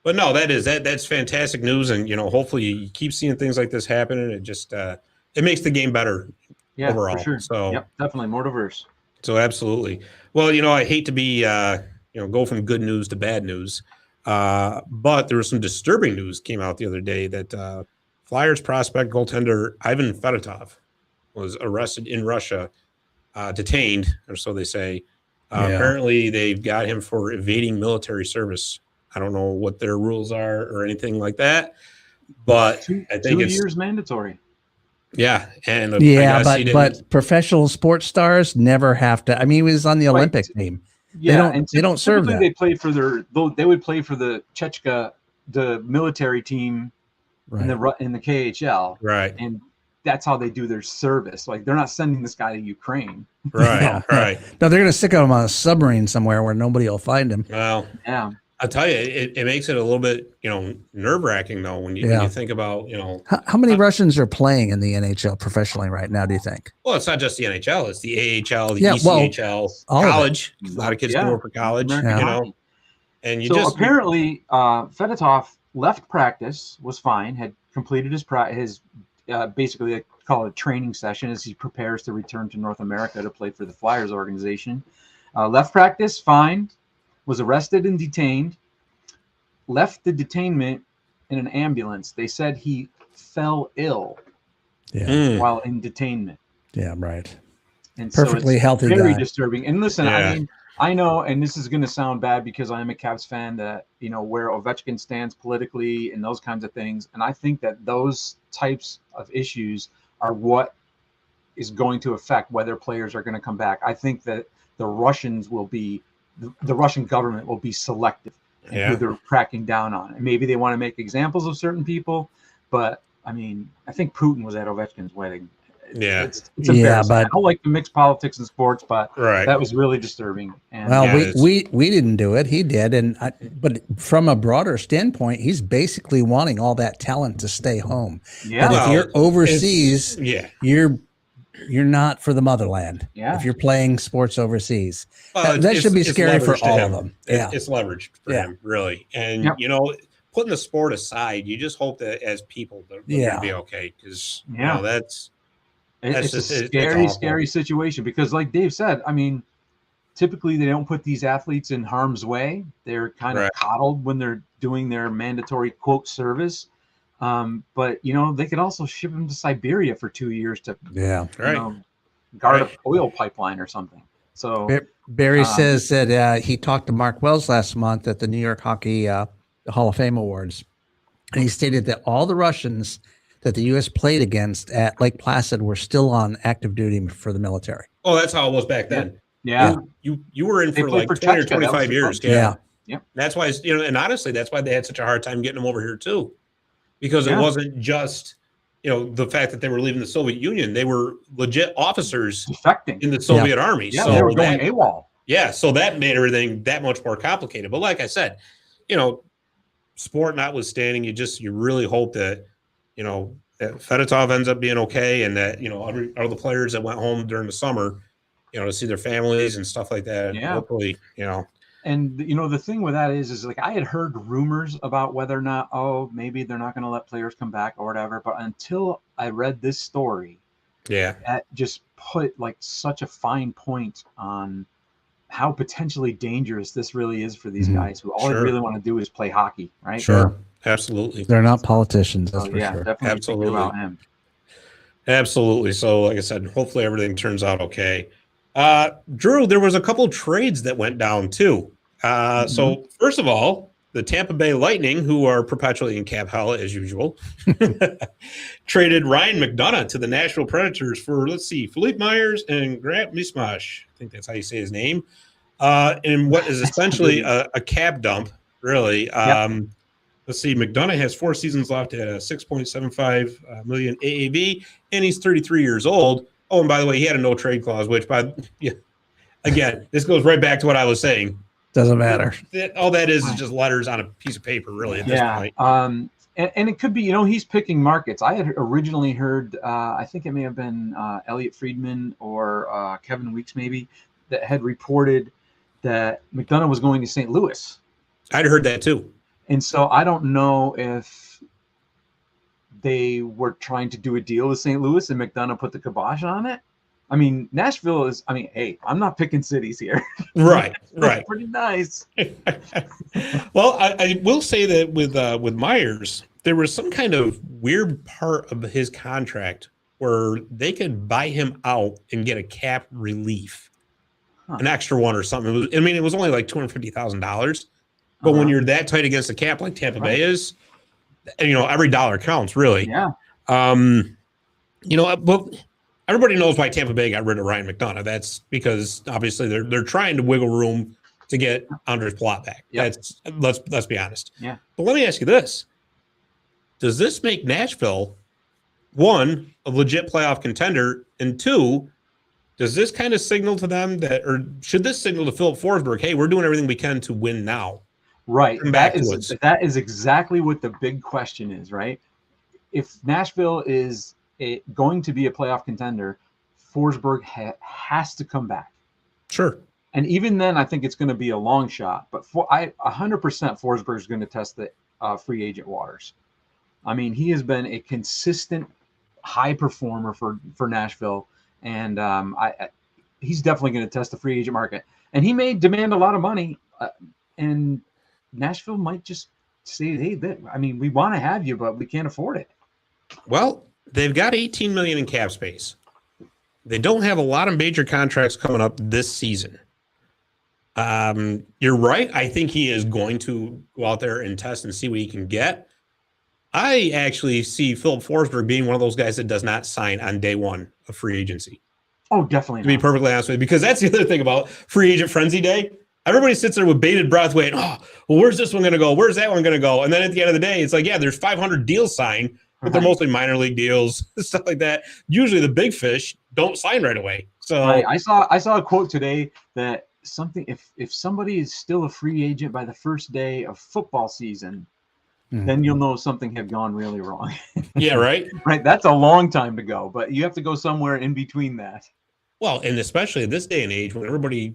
But no, that's fantastic news, and hopefully you keep seeing things like this happen, and it just it makes the game better. Yeah, overall. For sure. So definitely more diverse. So absolutely. Well, I hate to be go from good news to bad news, but there was some disturbing news came out the other day that Flyers prospect goaltender Ivan Fedotov was arrested in Russia, detained, or so they say. Apparently, they've got him for evading military service. I don't know what their rules are or anything like that, but I think 2 years mandatory. Yeah, and but professional sports stars never have to. I mean, he was on the Olympic team. Yeah, they don't serve that. They play for they would play for the Chechka, the military team, in the KHL, right? And that's how they do their service. Like they're not sending this guy to Ukraine, right? Right. No, they're going to stick him on a submarine somewhere where nobody will find him. Well, yeah. I'll tell you, it makes it a little bit, nerve-wracking though when you think about, how many Russians are playing in the NHL professionally right now? Do you think? Well, it's not just the NHL; it's the AHL, the ECHL, college. A lot of kids go for college, And apparently, Fedotov left practice, was fine, had completed his basically they call it a training session as he prepares to return to North America to play for the Flyers organization. Left practice, fine. Was arrested and detained, left the detainment in an ambulance. They said he fell ill while in detainment. Yeah, right. And perfectly healthy very guy. Disturbing. And listen, I mean, I know, and this is going to sound bad because I'm a Cavs fan, that, where Ovechkin stands politically and those kinds of things. And I think that those types of issues are what is going to affect whether players are going to come back. I think that the Russian government will be selective in who they're cracking down on. And maybe they want to make examples of certain people, but I mean, I think Putin was at Ovechkin's wedding. It's embarrassing. But I don't like to mix politics and sports, but that was really disturbing. And we didn't do it. He did. But from a broader standpoint, he's basically wanting all that talent to stay home. Yeah. But if you're overseas, you're not for the motherland. Yeah. If you're playing sports overseas, that should be scary for all of them. It's leveraged for him, really. And putting the sport aside, you just hope that as people they're going to be okay, because it's a scary situation. Because, like Dave said, I mean, typically they don't put these athletes in harm's way. They're kind of coddled when they're doing their mandatory quote service. But they could also ship them to Siberia for 2 years to guard an oil pipeline or something. So Barry says that he talked to Mark Wells last month at the New York Hockey Hall of Fame Awards, and he stated that all the Russians that the U.S. played against at Lake Placid were still on active duty for the military. Oh, that's how it was back then. Yeah. You were in for like 20 or 25 years. Yeah. That's why, and honestly, that's why they had such a hard time getting them over here too. Because it wasn't just, the fact that they were leaving the Soviet Union. They were legit officers defecting in the Soviet army. Yeah, so they were going AWOL. Yeah, so that made everything that much more complicated. But like I said, sport notwithstanding, you really hope that, that Fedotov ends up being okay, and that, all the players that went home during the summer, to see their families and stuff like that. Yeah. Hopefully, And, the thing with that is like I had heard rumors about whether or not, maybe they're not going to let players come back or whatever. But until I read this story, that just put like such a fine point on how potentially dangerous this really is for these guys who all they really want to do is play hockey, right? Sure. Absolutely. They're not politicians. That's for sure. Definitely. Absolutely. About him. Absolutely. So, like I said, hopefully everything turns out okay. Drew, there was a couple of trades that went down too. So first of all, the Tampa Bay Lightning, who are perpetually in cap hell as usual, traded Ryan McDonagh to the Nashville Predators for, Philippe Myers and Grant Mismash. I think that's how you say his name. In what is essentially a cap dump, really. McDonagh has 4 seasons left at a $6.75 million AAV, and he's 33 years old. Oh, and by the way, he had a no trade clause, which again, this goes right back to what I was saying. Doesn't matter. All that is just letters on a piece of paper, really, at this point. And it could be, he's picking markets. I had originally heard, I think it may have been Elliot Friedman or Kevin Weeks maybe, that had reported that McDonagh was going to St. Louis. I'd heard that too. And so I don't know if they were trying to do a deal with St. Louis and McDonagh put the kibosh on it. I mean, Nashville is, hey, I'm not picking cities here. Right. Pretty nice. Well, I will say that with Myers, there was some kind of weird part of his contract where they could buy him out and get a cap relief, an extra one or something. It was only like $250,000. But when you're that tight against the cap, like Tampa Bay is, every dollar counts, really. Yeah. But everybody knows why Tampa Bay got rid of Ryan McDonagh. That's because obviously they're trying to wiggle room to get Andres Palat back. Yep. Let's be honest. Yeah. But let me ask you this: does this make Nashville, one, a legit playoff contender, and two, does this kind of signal to them or should this signal to Philip Forsberg, hey, we're doing everything we can to win now? Right. That is exactly what the big question is, right? If Nashville is going to be a playoff contender, Forsberg has to come back. Sure. And even then, I think it's going to be a long shot. But 100% Forsberg is going to test the free agent waters. I mean, he has been a consistent high performer for Nashville, and he's definitely going to test the free agent market. And he may demand a lot of money, and Nashville might just say, hey, we want to have you, but we can't afford it. Well, they've got $18 million in cap space. They don't have a lot of major contracts coming up this season. You're right. I think he is going to go out there and test and see what he can get. I actually see Philip Forsberg being one of those guys that does not sign on day one of free agency. Oh, definitely. To be perfectly honest with you, because that's the other thing about free agent frenzy day. Everybody sits there with bated breath waiting, where's this one going to go? Where's that one going to go? And then at the end of the day, it's like, yeah, there's 500 deals signed, but they're mostly minor league deals, stuff like that. Usually the big fish don't sign right away. So I saw a quote today that if somebody is still a free agent by the first day of football season, then you'll know something had gone really wrong. Yeah, right. Right. That's a long time to go, but you have to go somewhere in between that. Well, and especially at this day and age when everybody,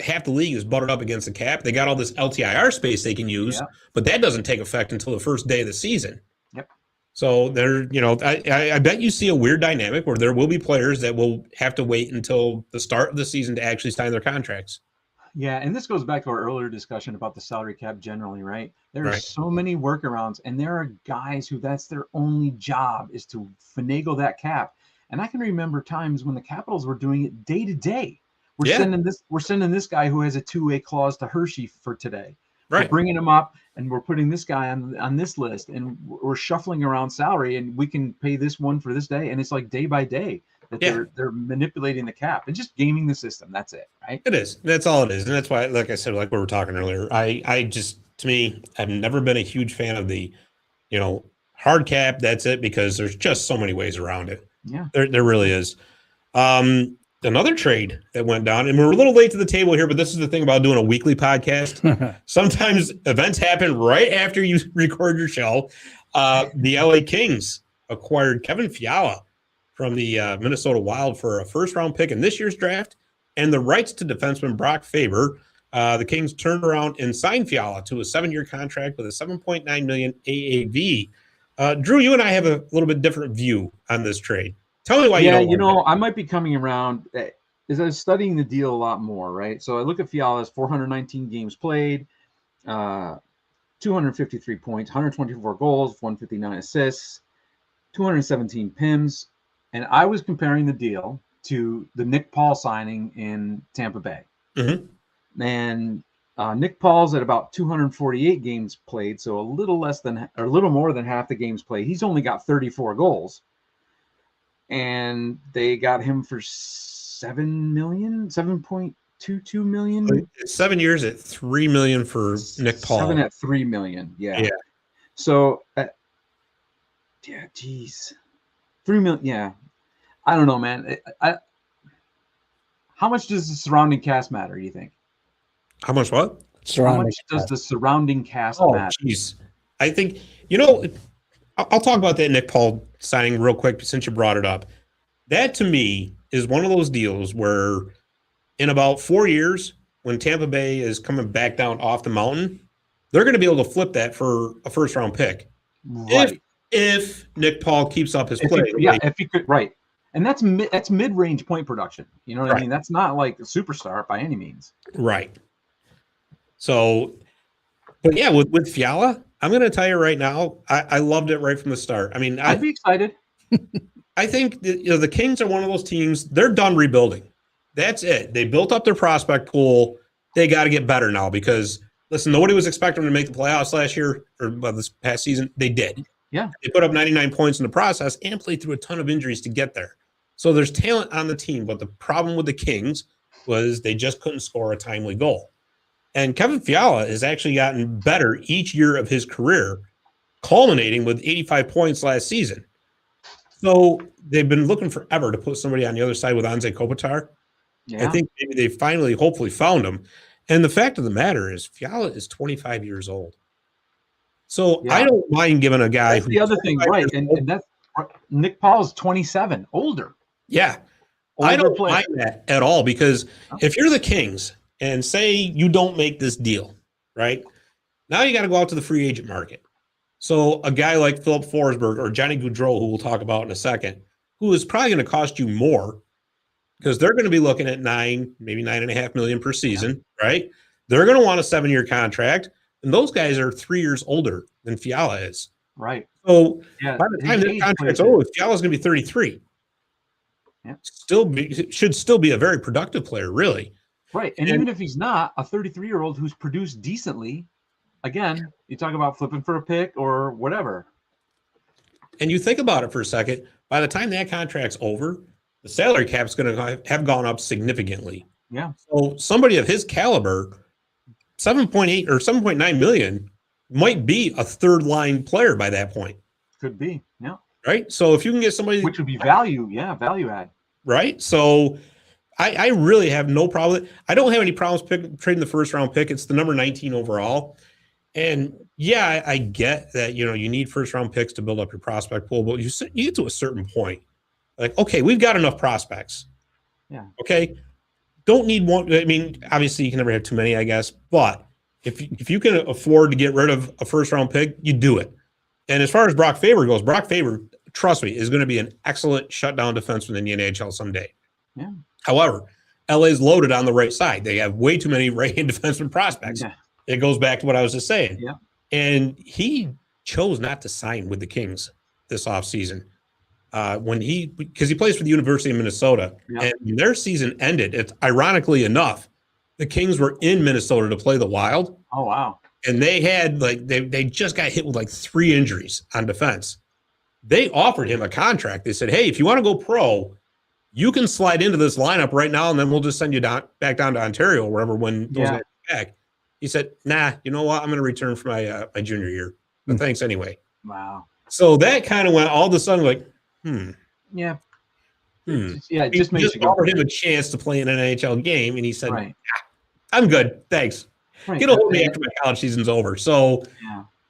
half the league is buttered up against the cap. They got all this LTIR space they can use, but that doesn't take effect until the first day of the season. Yep. So I bet you see a weird dynamic where there will be players that will have to wait until the start of the season to actually sign their contracts. Yeah, and this goes back to our earlier discussion about the salary cap generally, right? There are so many workarounds, and there are guys who that's their only job is to finagle that cap. And I can remember times when the Capitals were doing it day to day. We're sending this guy who has a 2-way clause to Hershey for today. Right. We're bringing him up, and we're putting this guy on this list, and we're shuffling around salary, and we can pay this one for this day, and it's like day by day that they're manipulating the cap and just gaming the system. That's it, right? It is. That's all it is, and that's why, like I said, like we were talking earlier, I just, to me, I've never been a huge fan of the, hard cap. That's it, because there's just so many ways around it. Yeah, there really is. Another trade that went down, and we're a little late to the table here, but this is the thing about doing a weekly podcast. Sometimes events happen right after you record your show. The LA Kings acquired Kevin Fiala from the Minnesota Wild for a first-round pick in this year's draft and the rights to defenseman Brock Faber. The Kings turned around and signed Fiala to a 7-year contract with a $7.9 million AAV. Drew, you and I have a little bit different view on this trade. Tell me why you don't like it. I might be coming around as I was studying the deal a lot more, right? So I look at Fiala's 419 games played, 253 points, 124 goals, 159 assists, 217 PIMs. And I was comparing the deal to the Nick Paul signing in Tampa Bay. Mm-hmm. And Nick Paul's at about 248 games played, so a little more than half the games played. He's only got 34 goals. And they got him for $7.22 million. 7 years at $3 million for Nick Paul. 7 at $3 million. Yeah. So, $3 million. Yeah. I don't know, man. How much does the surrounding cast matter, do you think? How much what? How much does the surrounding cast Oh, matter? jeez. I think, I'll talk about that Nick Paul signing real quick since you brought it up. That to me is one of those deals where in about 4 years, when Tampa Bay is coming back down off the mountain, they're going to be able to flip that for a first round pick. Right. If Nick Paul keeps up his play. If he could, right. And that's mid-range point production. You know what I mean? That's not like a superstar by any means. Right. So, but yeah, with Fiala, I'm going to tell you right now, I loved it right from the start. I mean, I'd be excited. I think the Kings are one of those teams. They're done rebuilding. That's it. They built up their prospect pool. They got to get better now because listen, nobody was expecting them to make the playoffs last year or this past season. They did. Yeah. They put up 99 points in the process and played through a ton of injuries to get there. So there's talent on the team, but the problem with the Kings was they just couldn't score a timely goal. And Kevin Fiala has actually gotten better each year of his career, culminating with 85 points last season. So they've been looking forever to put somebody on the other side with Anze Kopitar. Yeah. I think maybe they finally, hopefully, found him. And the fact of the matter is, Fiala is 25 years old. So I don't mind giving a guy. That's the other thing, right? And that's Nick Paul's 27, older. Yeah, I don't mind that at all because if you're the Kings and say you don't make this deal, right? Now you got to go out to the free agent market. So a guy like Philip Forsberg or Johnny Gaudreau, who we'll talk about in a second, who is probably going to cost you more because they're going to be looking at maybe $9.5 million per season, right? They're going to want a 7-year contract, and those guys are 3 years older than Fiala is. Right. So by the time their contract's over, Fiala's going to be 33. Yeah. Should still be a very productive player, really. Right. And even if he's not, a 33-year-old who's produced decently, again, you talk about flipping for a pick or whatever. And you think about it for a second, by the time that contract's over, the salary cap's going to have gone up significantly. Yeah. So somebody of his caliber, 7.8 or 7.9 million might be a third line player by that point. Could be. Yeah. Right. So if you can get somebody, which would be value add. Right. So I really have no problem. I don't have any problems trading the first round pick. It's the number 19 overall. And yeah, I get that, you need first round picks to build up your prospect pool, but you get to a certain point. Like, okay, we've got enough prospects. Yeah. Okay. Don't need one. I mean, obviously you can never have too many, I guess, but if you can afford to get rid of a first round pick, you do it. And as far as Brock Faber goes, Brock Faber, trust me, is going to be an excellent shutdown defenseman in the NHL someday. Yeah. However, LA's loaded on the right side. They have way too many right-hand defenseman prospects. Yeah. It goes back to what I was just saying. Yeah. And he chose not to sign with the Kings this offseason because he plays for the University of Minnesota. Yeah. And their season ended. It's ironically enough, the Kings were in Minnesota to play the Wild. Oh, wow. And they had they just got hit with 3 injuries on defense. They offered him a contract. They said, hey, if you want to go pro, you can slide into this lineup right now, and then we'll just send you back down to Ontario or wherever when those guys are back. He said, nah, you know what? I'm going to return for my junior year. But thanks anyway. Wow. So that kind of went all of a sudden Yeah. Yeah, it just makes you offered him a chance to play in an NHL game, and he said, right. I'm good. Thanks. Right. Get a hold of me after my college season's over. So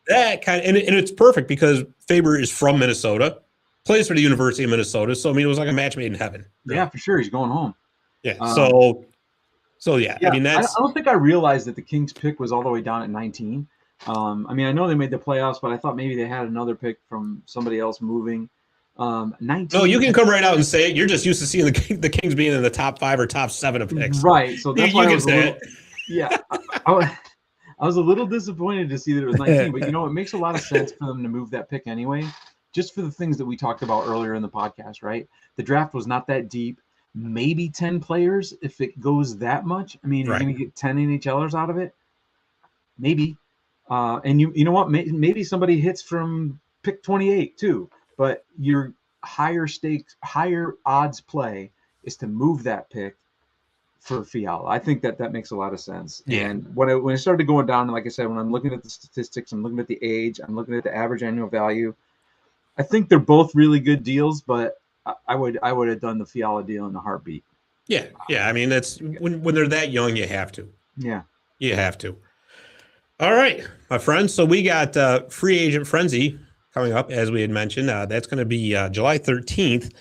that kind of, and it's perfect because Faber is from Minnesota, plays for the University of Minnesota. So, I mean, it was like a match made in heaven. Yeah, for sure. He's going home. Yeah. So yeah, I mean, I don't think I realized that the Kings pick was all the way down at 19. I mean, I know they made the playoffs, but I thought maybe they had another pick from somebody else moving. 19. No, you can come right out and say it. You're just used to seeing the Kings being in the top 5 or top 7 of picks. Right. So that's why I was say it. Yeah. I was a little disappointed to see that it was 19, but it makes a lot of sense for them to move that pick anyway, just for the things that we talked about earlier in the podcast, right? The draft was not that deep. Maybe 10 players if it goes that much. I mean, you're going to get 10 NHLers out of it. Maybe. And you know what? Maybe somebody hits from pick 28 too. But your higher stakes, higher odds play is to move that pick for Fiala. I think that makes a lot of sense. Yeah. And when it started going down, like I said, when I'm looking at the statistics, I'm looking at the age, I'm looking at the average annual value. I think they're both really good deals, but I would have done the Fiala deal in a heartbeat. Yeah. I mean, that's when they're that young, you have to. Yeah. You have to. All right, my friends. So we got free agent frenzy coming up, as we had mentioned. That's going to be July 13th,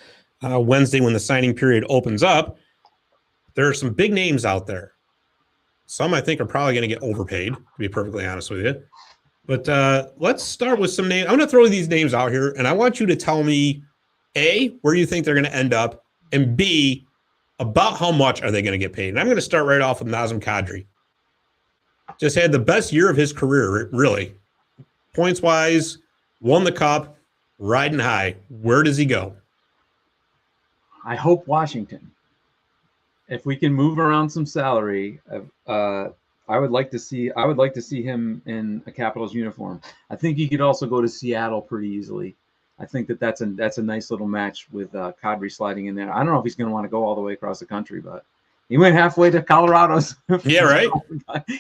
Wednesday, when the signing period opens up. There are some big names out there. Some I think are probably going to get overpaid, to be perfectly honest with you. But let's start with some names. I'm going to throw these names out here, and I want you to tell me, A, where you think they're going to end up, and B, about how much are they going to get paid. And I'm going to start right off with Nazem Kadri. Just had the best year of his career, really. Points-wise, won the cup, riding high. Where does he go? I hope Washington. If we can move around some salary, I would like to see him in a Capitals uniform. I think he could also go to Seattle pretty easily. I think that's a nice little match with Kadri sliding in there. I don't know if he's going to want to go all the way across the country, but he went halfway to Colorado's. Yeah, right.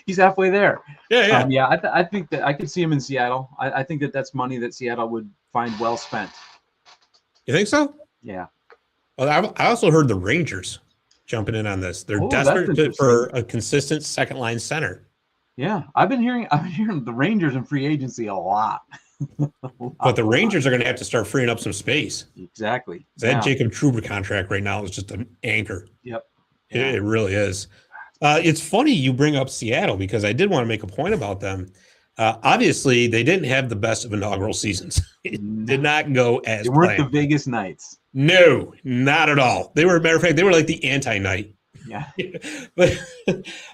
He's halfway there. Yeah. I think that I could see him in Seattle. I think that's money that Seattle would find well spent. You think so? Yeah. Well, I also heard the Rangers jumping in on this. They're desperate for a consistent second line center. Yeah, I've been hearing the Rangers in free agency a lot. But the Rangers are going to have to start freeing up some space. Exactly. That Jacob Trouba contract right now is just an anchor. Yep. Yeah. It really is. It's funny you bring up Seattle because I did want to make a point about them. Obviously, they didn't have the best of inaugural seasons. It did not go as they weren't planned. the Vegas Knights. No, not at all. They were, matter of fact, they were like the anti-Knight. Yeah.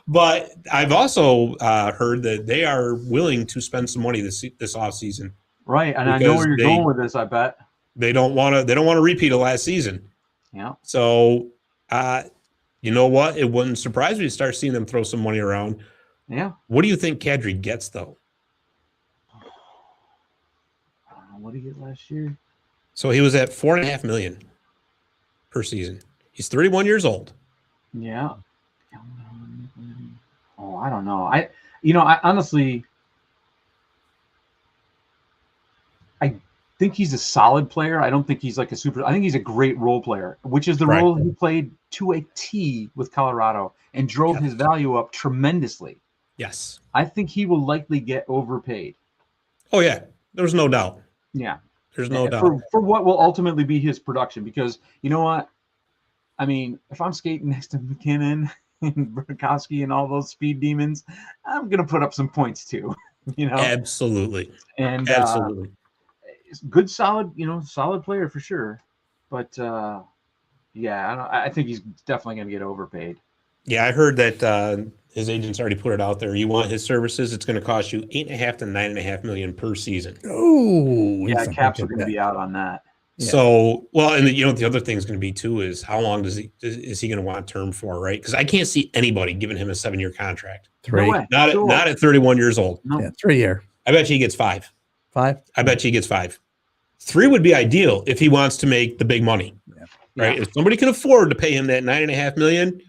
but I've also heard that they are willing to spend some money this offseason. Right, and I know where you're going with this. I bet they don't want to repeat of last season. Yeah. So, you know what? It wouldn't surprise me to start seeing them throw some money around. Yeah. What do you think Kadri gets though? I don't know. What did he get last year? So he was at $4.5 million per season. He's 31 years old. Yeah. Oh, I don't know. I honestly, I think he's a solid player. I don't think he's like a super. I think he's a great role player, which is the role he played to a T with Colorado and drove his value up tremendously. Yes. I think he will likely get overpaid. Oh yeah, there's no doubt. Yeah. There's no doubt. For what will ultimately be his production, because you know what? I mean, if I'm skating next to McKinnon and Burakovsky and all those speed demons, I'm going to put up some points too, you know? Absolutely. And absolutely. Good, solid player for sure. But yeah, I think he's definitely going to get overpaid. Yeah, I heard that his agent's already put it out there. You want his services, it's going to cost you $8.5 to $9.5 million per season. Oh, yeah, Caps are going to be out on that. Yeah. So, well, and the other thing is going to be too is how long is he going to want term for, right? Because I can't see anybody giving him a 7-year contract. 3. No way. Not at 31 years old. No. Yeah, 3 year. I bet you he gets 5. 5. I bet you he gets 5. 3 would be ideal if he wants to make the big money, right? If somebody can afford to pay him that $9.5 million,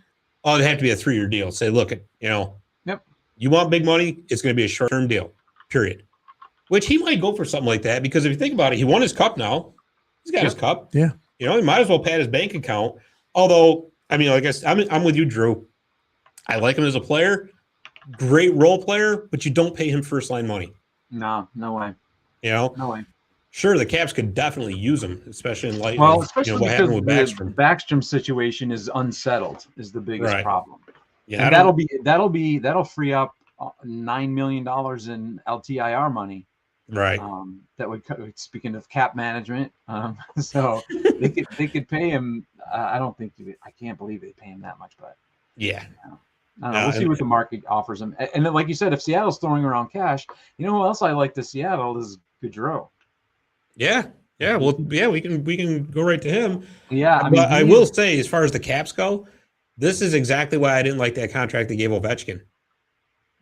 it'd have to be a 3-year deal. Say, look, you want big money, it's going to be a short-term deal, period. Which he might go for something like that because if you think about it, he won his cup now. He's got his cup. Yeah. He might as well pad his bank account. Although, I mean, like I said, I'm with you, Drew. I like him as a player. Great role player, but you don't pay him first-line money. No way. No way. Sure, the Caps could definitely use him, especially in light of what happened with Backstrom. The Backstrom situation is unsettled, is the biggest problem. Yeah, and that'll free up $9 million in LTIR money. Right. That would, speaking of cap management, so they could pay him. I can't believe they pay him that much, but yeah. I don't know. We'll see what the market offers him. And then, like you said, if Seattle's throwing around cash, you know who else I like to Seattle is Gaudreau. Yeah. Yeah. Well, yeah, we can go right to him. Yeah. I will say, as far as the Caps go, this is exactly why I didn't like that contract they gave Ovechkin.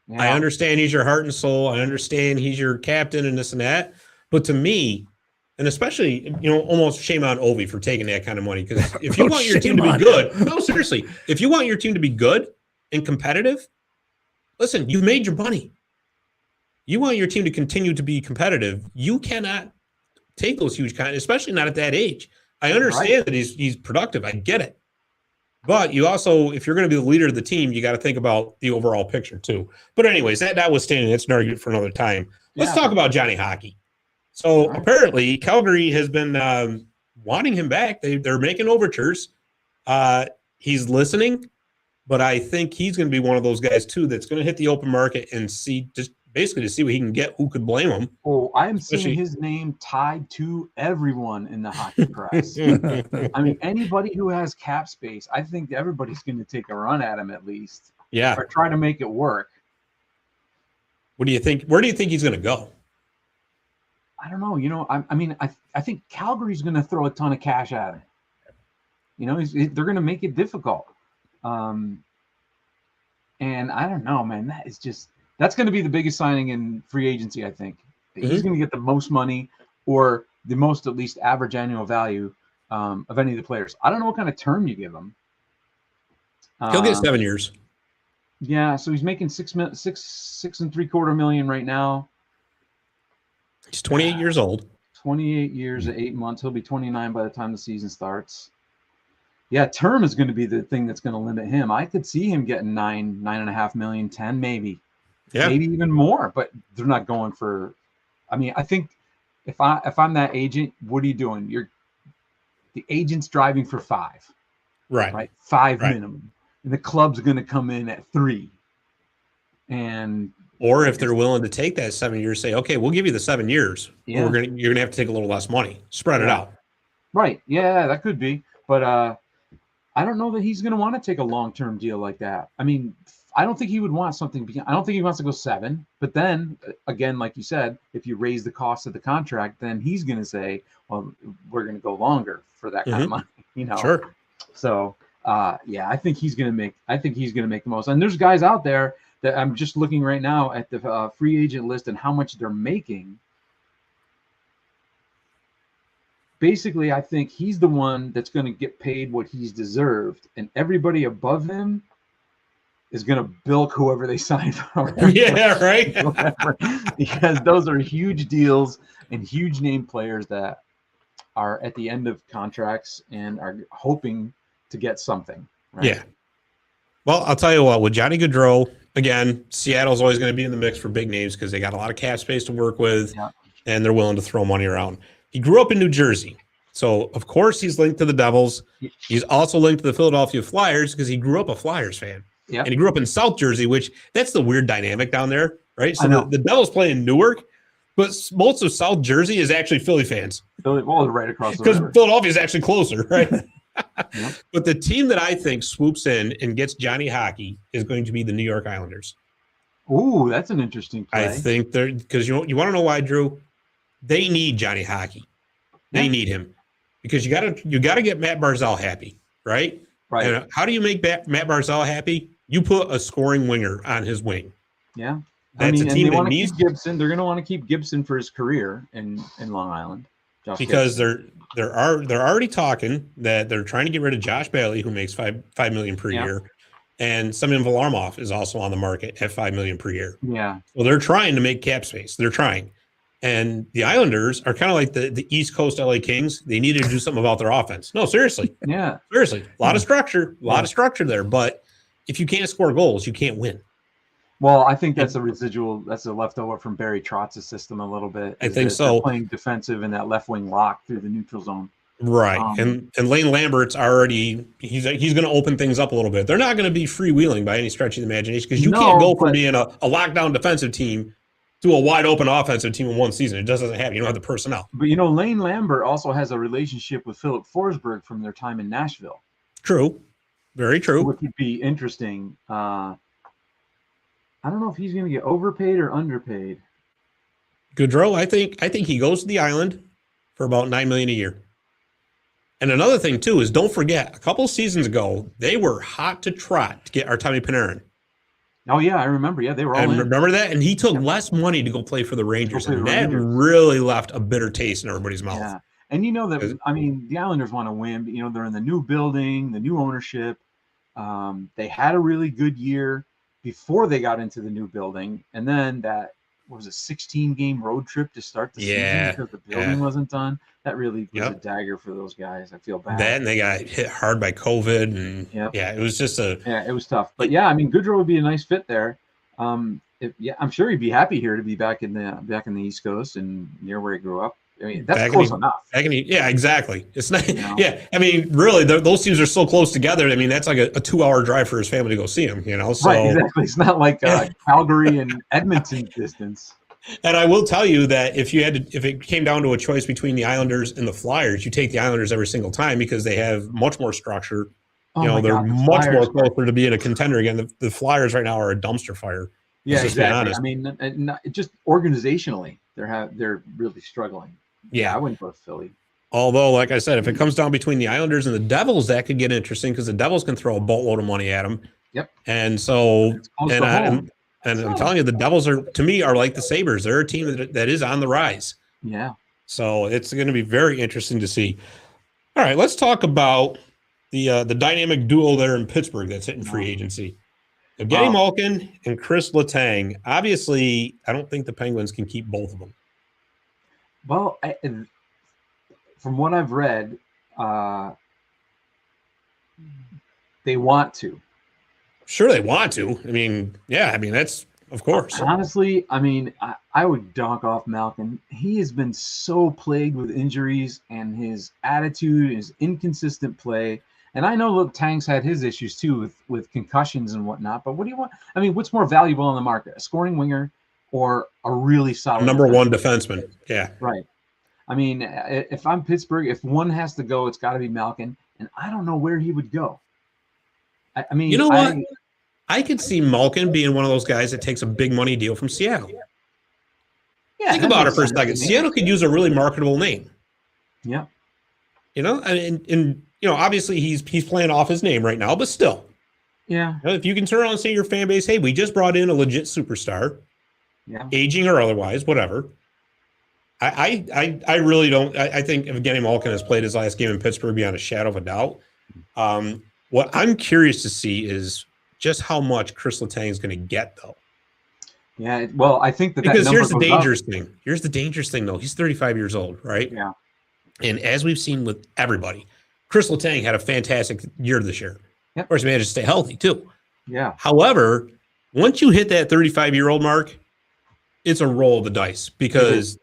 Yeah. I understand he's your heart and soul. I understand he's your captain and this and that. But to me, and especially, almost shame on Ovi for taking that kind of money. Because if you want your team to be good, no, seriously, if you want your team to be good and competitive, listen, you've made your money. You want your team to continue to be competitive. You cannot take those huge contracts, especially not at that age. I understand that he's productive. I get it. But you also, if you're going to be the leader of the team, you got to think about the overall picture too. But anyways, that notwithstanding, that's an argument for another time. Let's talk about Johnny Hockey. So apparently Calgary has been wanting him back. They're making overtures. He's listening, but I think he's going to be one of those guys too that's going to hit the open market and see, just basically to see what he can get. Who could blame him? Oh, I am seeing his name tied to everyone in the hockey press. I mean, anybody who has cap space, I think everybody's going to take a run at him at least. Yeah. Or try to make it work. What do you think? Where do you think he's going to go? I don't know. You know, I think Calgary's going to throw a ton of cash at him. You know, they're going to make it difficult. And I don't know, man. That's going to be the biggest signing in free agency, I think. He's going to get the most money or the most, at least, average annual value of any of the players. I don't know what kind of term you give him. He'll get 7 years. Yeah, so he's making $6 3/4 million right now. He's 28 years old. 28 years and 8 months. He'll be 29 by the time the season starts. Yeah, term is going to be the thing that's going to limit him. I could see him getting 9.5 million, 10 maybe. Yeah. Maybe even more, but they're not going for. I mean, I think if I'm that agent, what are you doing? The agent's driving for 5. Right. 5 minimum. And the club's going to come in at 3. Or if they're willing to take that 7 years, say, okay, we'll give you the 7 years. Yeah. You're gonna have to take a little less money. Spread it out. Right. Yeah, that could be. But I don't know that he's gonna want to take a long-term deal like that. I mean, I don't think he would want something. I don't think he wants to go 7. But then again, like you said, if you raise the cost of the contract, then he's gonna say, well, we're gonna go longer for that kind of money. You know. Sure. So yeah, I think he's gonna make the most. And there's guys out there that I'm just looking right now at the free agent list and how much they're making. Basically, I think he's the one that's going to get paid what he's deserved, and everybody above him is going to bilk whoever they sign for. Yeah, right. Because those are huge deals and huge name players that are at the end of contracts and are hoping to get something. Right? Yeah. Well, I'll tell you what, with Johnny Gaudreau, again, Seattle's always going to be in the mix for big names because they got a lot of cap space to work with, and they're willing to throw money around. He grew up in New Jersey, so of course he's linked to the Devils. He's also linked to the Philadelphia Flyers because he grew up a Flyers fan. Yeah. And he grew up in South Jersey, which that's the weird dynamic down there, right? So the Devils play in Newark, but most of South Jersey is actually Philly fans. Well, right across the river. Because Philadelphia is actually closer, right? But the team that I think swoops in and gets Johnny Hockey is going to be the New York Islanders. Ooh, that's an interesting play. I think they're because you want to know why, Drew? They need Johnny Hockey. They need him because you gotta get Matt Barzal happy, right? Right. And how do you make Matt Barzal happy? You put a scoring winger on his wing. Yeah, that's a team that needs Gibson. They're going to want to keep Gibson for his career in Long Island. Because they're already talking that they're trying to get rid of Josh Bailey, who makes $5 million per year, and Semyon Varlamov is also on the market at $5 million per year. Yeah. Well, they're trying to make cap space. They're trying, and the Islanders are kind of like the East Coast LA Kings. They need to do something about their offense. No, seriously. Yeah. Seriously, a lot of structure, there. But if you can't score goals, you can't win. Well, I think that's a residual. That's a leftover from Barry Trotz's system a little bit. I think so. Playing defensive in that left wing lock through the neutral zone. Right. And Lane Lambert's already he's going to open things up a little bit. They're not going to be freewheeling by any stretch of the imagination because you can't go from being a lockdown defensive team to a wide open offensive team in one season. It just doesn't happen. You don't have the personnel. But Lane Lambert also has a relationship with Philip Forsberg from their time in Nashville. True. Very true. Which would be interesting. I don't know if he's going to get overpaid or underpaid. Gaudreau, I think he goes to the Island for about $9 million a year. And another thing too is don't forget, a couple of seasons ago they were hot to trot to get Artemi Panarin. Oh yeah, I remember. Yeah, they were all in. Remember that? And he took less money to go play for the Rangers, and that really left a bitter taste in everybody's mouth. Yeah, and the Islanders want to win. But, they're in the new building, the new ownership. They had a really good year before they got into the new building, and then that what was a 16-game road trip to start the Yeah, season because the building yeah. wasn't done. That really was a Yep. dagger for those guys. I feel bad. That, and they got hit hard by COVID, and Yep. yeah, it was just Yeah, it was tough. But yeah, I mean, Goodrow would be a nice fit there. I'm sure he'd be happy here to be back in the East Coast and near where he grew up. I mean, that's close enough. Yeah, exactly. It's not. You know? Yeah, I mean, really, those teams are so close together. I mean, that's like a 2-hour drive for his family to go see him. You know, so Right, exactly. It's not like Calgary and Edmonton distance. And I will tell you that if it came down to a choice between the Islanders and the Flyers, you take the Islanders every single time because they have much more structure. They're much more closer to being a contender again. The Flyers right now are a dumpster fire. Yeah, exactly. I mean, just organizationally, they're really struggling. Yeah, I wouldn't go to Philly. Although, like I said, if it comes down between the Islanders and the Devils, that could get interesting because the Devils can throw a boatload of money at them. Yep. And so, I'm telling you, the Devils are like the Sabres. They're a team that is on the rise. Yeah. So it's going to be very interesting to see. All right, let's talk about the dynamic duo there in Pittsburgh that's hitting free agency. Evgeny Malkin and Chris Letang. Obviously, I don't think the Penguins can keep both of them. Well, from what I've read, they want to. Sure, they want to. I mean, yeah, I mean, that's, of course. Honestly, I mean, I would donk off Malkin. He has been so plagued with injuries and his attitude, his inconsistent play. And I know Letang's had his issues too with concussions and whatnot. But what do you want? I mean, what's more valuable on the market, a scoring winger or a really solid number one defenseman? Yeah. Right. I mean, if I'm Pittsburgh, if one has to go, it's got to be Malkin. And I don't know where he would go. I mean, you know what? I could see Malkin being one of those guys that takes a big money deal from Seattle. Yeah, think about it for a second. Seattle could use a really marketable name. Yeah. And obviously he's playing off his name right now, but still. Yeah. If you can turn around and say to your fan base, hey, we just brought in a legit superstar, aging or otherwise, whatever. I really don't. I think Evgeny Malkin has played his last game in Pittsburgh beyond a shadow of a doubt. What I'm curious to see is just how much Chris Letang is going to get, though. Yeah, well, I think because here's the dangerous thing. Here's the dangerous thing, though. He's 35 years old, right? Yeah. And as we've seen with everybody, Chris Letang had a fantastic year this year. Yep. Of course, he managed to stay healthy, too. Yeah. However, once you hit that 35-year-old mark, it's a roll of the dice because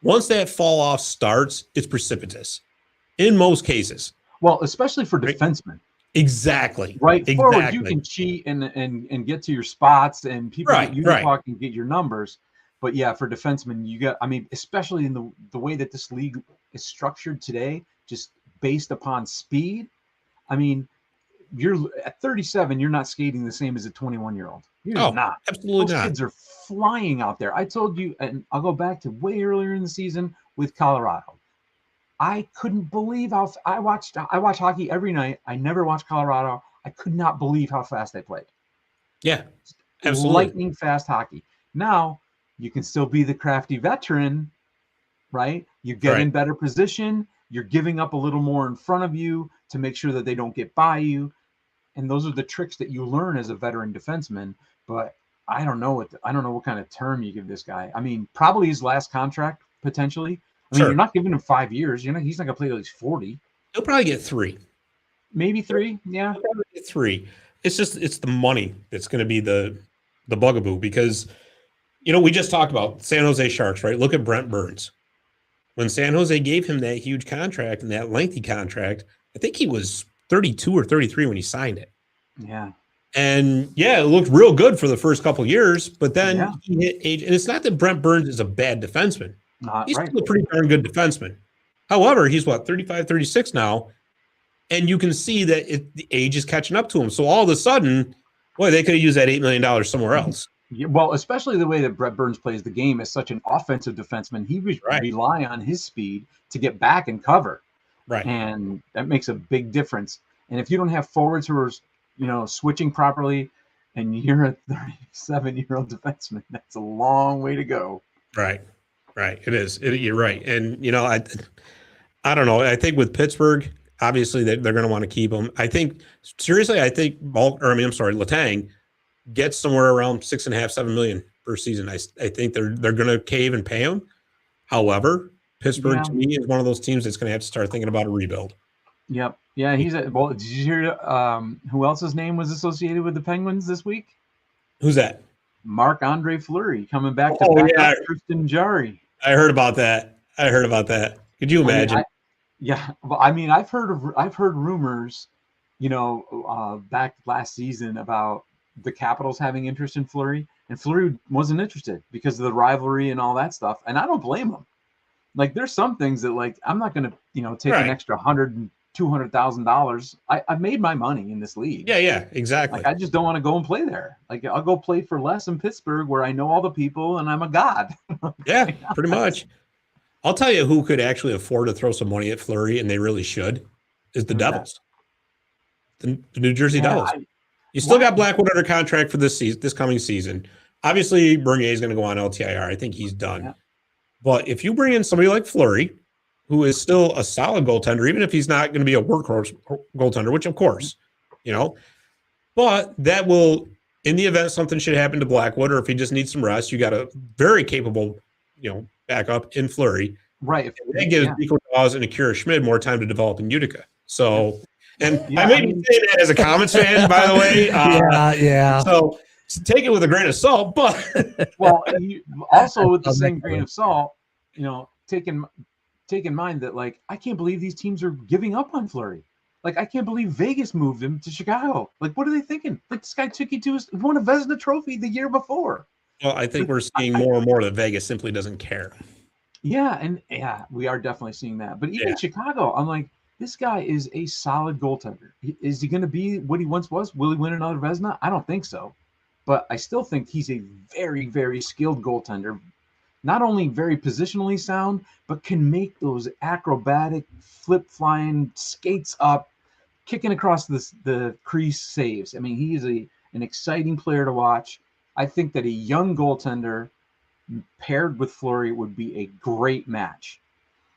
once that fall off starts, it's precipitous in most cases. Well, especially for defensemen. Exactly. Right. Forward, you can cheat and get to your spots and people can get your numbers. But yeah, for defensemen, especially in the way that this league is structured today, just based upon speed. I mean, you're at 37, you're not skating the same as a 21-year-old. You're not. Absolutely Those not. kids are flying out there. I told you, and I'll go back to way earlier in the season with Colorado. I couldn't believe how I watch hockey every night. I never watched Colorado. I could not believe how fast they played. Yeah, absolutely. Lightning fast hockey. Now you can still be the crafty veteran, right? You get in better position. You're giving up a little more in front of you to make sure that they don't get by you. And those are the tricks that you learn as a veteran defenseman. But I don't know what kind of term you give this guy. I mean, probably his last contract potentially. I mean, you're not giving him 5 years. He's not going to play till he's 40. He'll probably get 3. Maybe 3. Yeah. He'll probably get 3. It's the money that's going to be the bugaboo because, we just talked about San Jose Sharks, right? Look at Brent Burns. When San Jose gave him that huge contract and that lengthy contract, I think he was 32 or 33 when he signed it. Yeah. And it looked real good for the first couple of years, but then he hit age. And it's not that Brent Burns is a bad defenseman. He's still a pretty darn good defenseman. However, he's 35, 36 now, and you can see that the age is catching up to him. So all of a sudden, boy, they could have used that $8 million somewhere else. Yeah, well, especially the way that Brett Burns plays the game as such an offensive defenseman, he would rely on his speed to get back and cover. Right. And that makes a big difference. And if you don't have forwards who are, switching properly, and you're a 37-year-old defenseman, that's a long way to go. Right. It is. You're right. And, I don't know. I think with Pittsburgh, obviously they're going to want to keep him. Letang gets somewhere around $6.5, $7 million per season. I think they're going to cave and pay him. However, Pittsburgh to me is one of those teams that's going to have to start thinking about a rebuild. Yep. Yeah, well, did you hear who else's name was associated with the Penguins this week? Who's that? Marc-Andre Fleury coming back to back up Tristan Jarry. I heard about that. Could you imagine? Well, I mean, I've heard rumors, back last season about the Capitals having interest in Fleury, and Fleury wasn't interested because of the rivalry and all that stuff. And I don't blame him. Like, there's some things that, like, I'm not going to, take an extra $100,000 and $200,000. I've made my money in this league. Yeah, exactly. Like, I just don't want to go and play there. Like, I'll go play for less in Pittsburgh where I know all the people and I'm a god. Yeah, pretty much. I'll tell you who could actually afford to throw some money at Fleury, and they really should, is the Devils. The New Jersey Devils. You still got Blackwood under contract for this coming season. Obviously, Bernier is going to go on LTIR. I think he's done. Yeah. But if you bring in somebody like Fleury, who is still a solid goaltender, even if he's not going to be a workhorse goaltender, which of course, but that will, in the event something should happen to Blackwood, or if he just needs some rest, you got a very capable, backup in Fleury. Right. That gives Nico Dawes and Akira Schmid more time to develop in Utica. So, and I may be saying that as a Comets fan, by the way. So take it with a grain of salt, but also with the same grain of salt, take in mind that, like, I can't believe these teams are giving up on Fleury. Like, I can't believe Vegas moved him to Chicago. Like, what are they thinking? Like, this guy took you to won a Vezina Trophy the year before. Well, I think we're seeing more and more that Vegas simply doesn't care. Yeah, and we are definitely seeing that. But even Chicago, I'm like, this guy is a solid goaltender. Is he going to be what he once was? Will he win another Vezina? I don't think so. But I still think he's a very, very skilled goaltender. Not only very positionally sound, but can make those acrobatic, flip-flying, skates up, kicking across the crease saves. I mean, he is an exciting player to watch. I think that a young goaltender paired with Fleury would be a great match.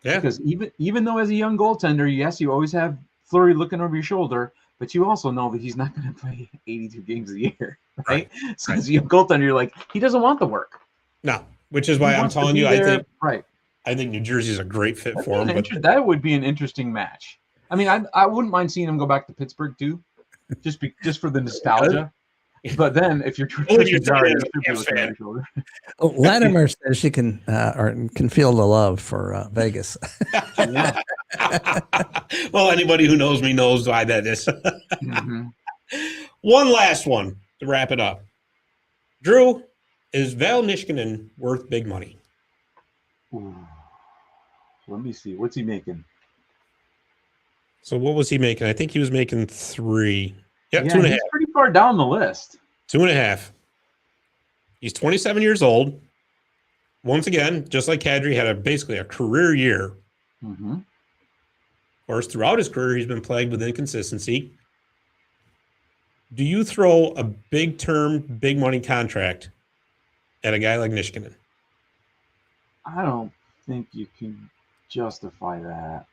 Yeah. Because even though as a young goaltender, yes, you always have Fleury looking over your shoulder, but you also know that he's not going to play 82 games a year, right? So as a young goaltender, you're like, he doesn't want the work. No, which is why I'm telling you, I think New Jersey is a great fit for him. But that would be an interesting match. I mean, I wouldn't mind seeing him go back to Pittsburgh too, just for the nostalgia. But then, if you're Latimer says she can feel the love for Vegas. Well, anybody who knows me knows why that is. One last one to wrap it up. Drew, is Val Niskanen worth big money? Ooh. Let me see. What's he making? So what was he making? I think he was making 3. Yeah, 2.5. He's pretty far down the list. 2.5. He's 27 years old. Once again, just like Kadri, had basically a career year. Mm-hmm. Of course, throughout his career, he's been plagued with inconsistency. Do you throw a big-term, big-money contract at a guy like Niskanen? I don't think you can justify that.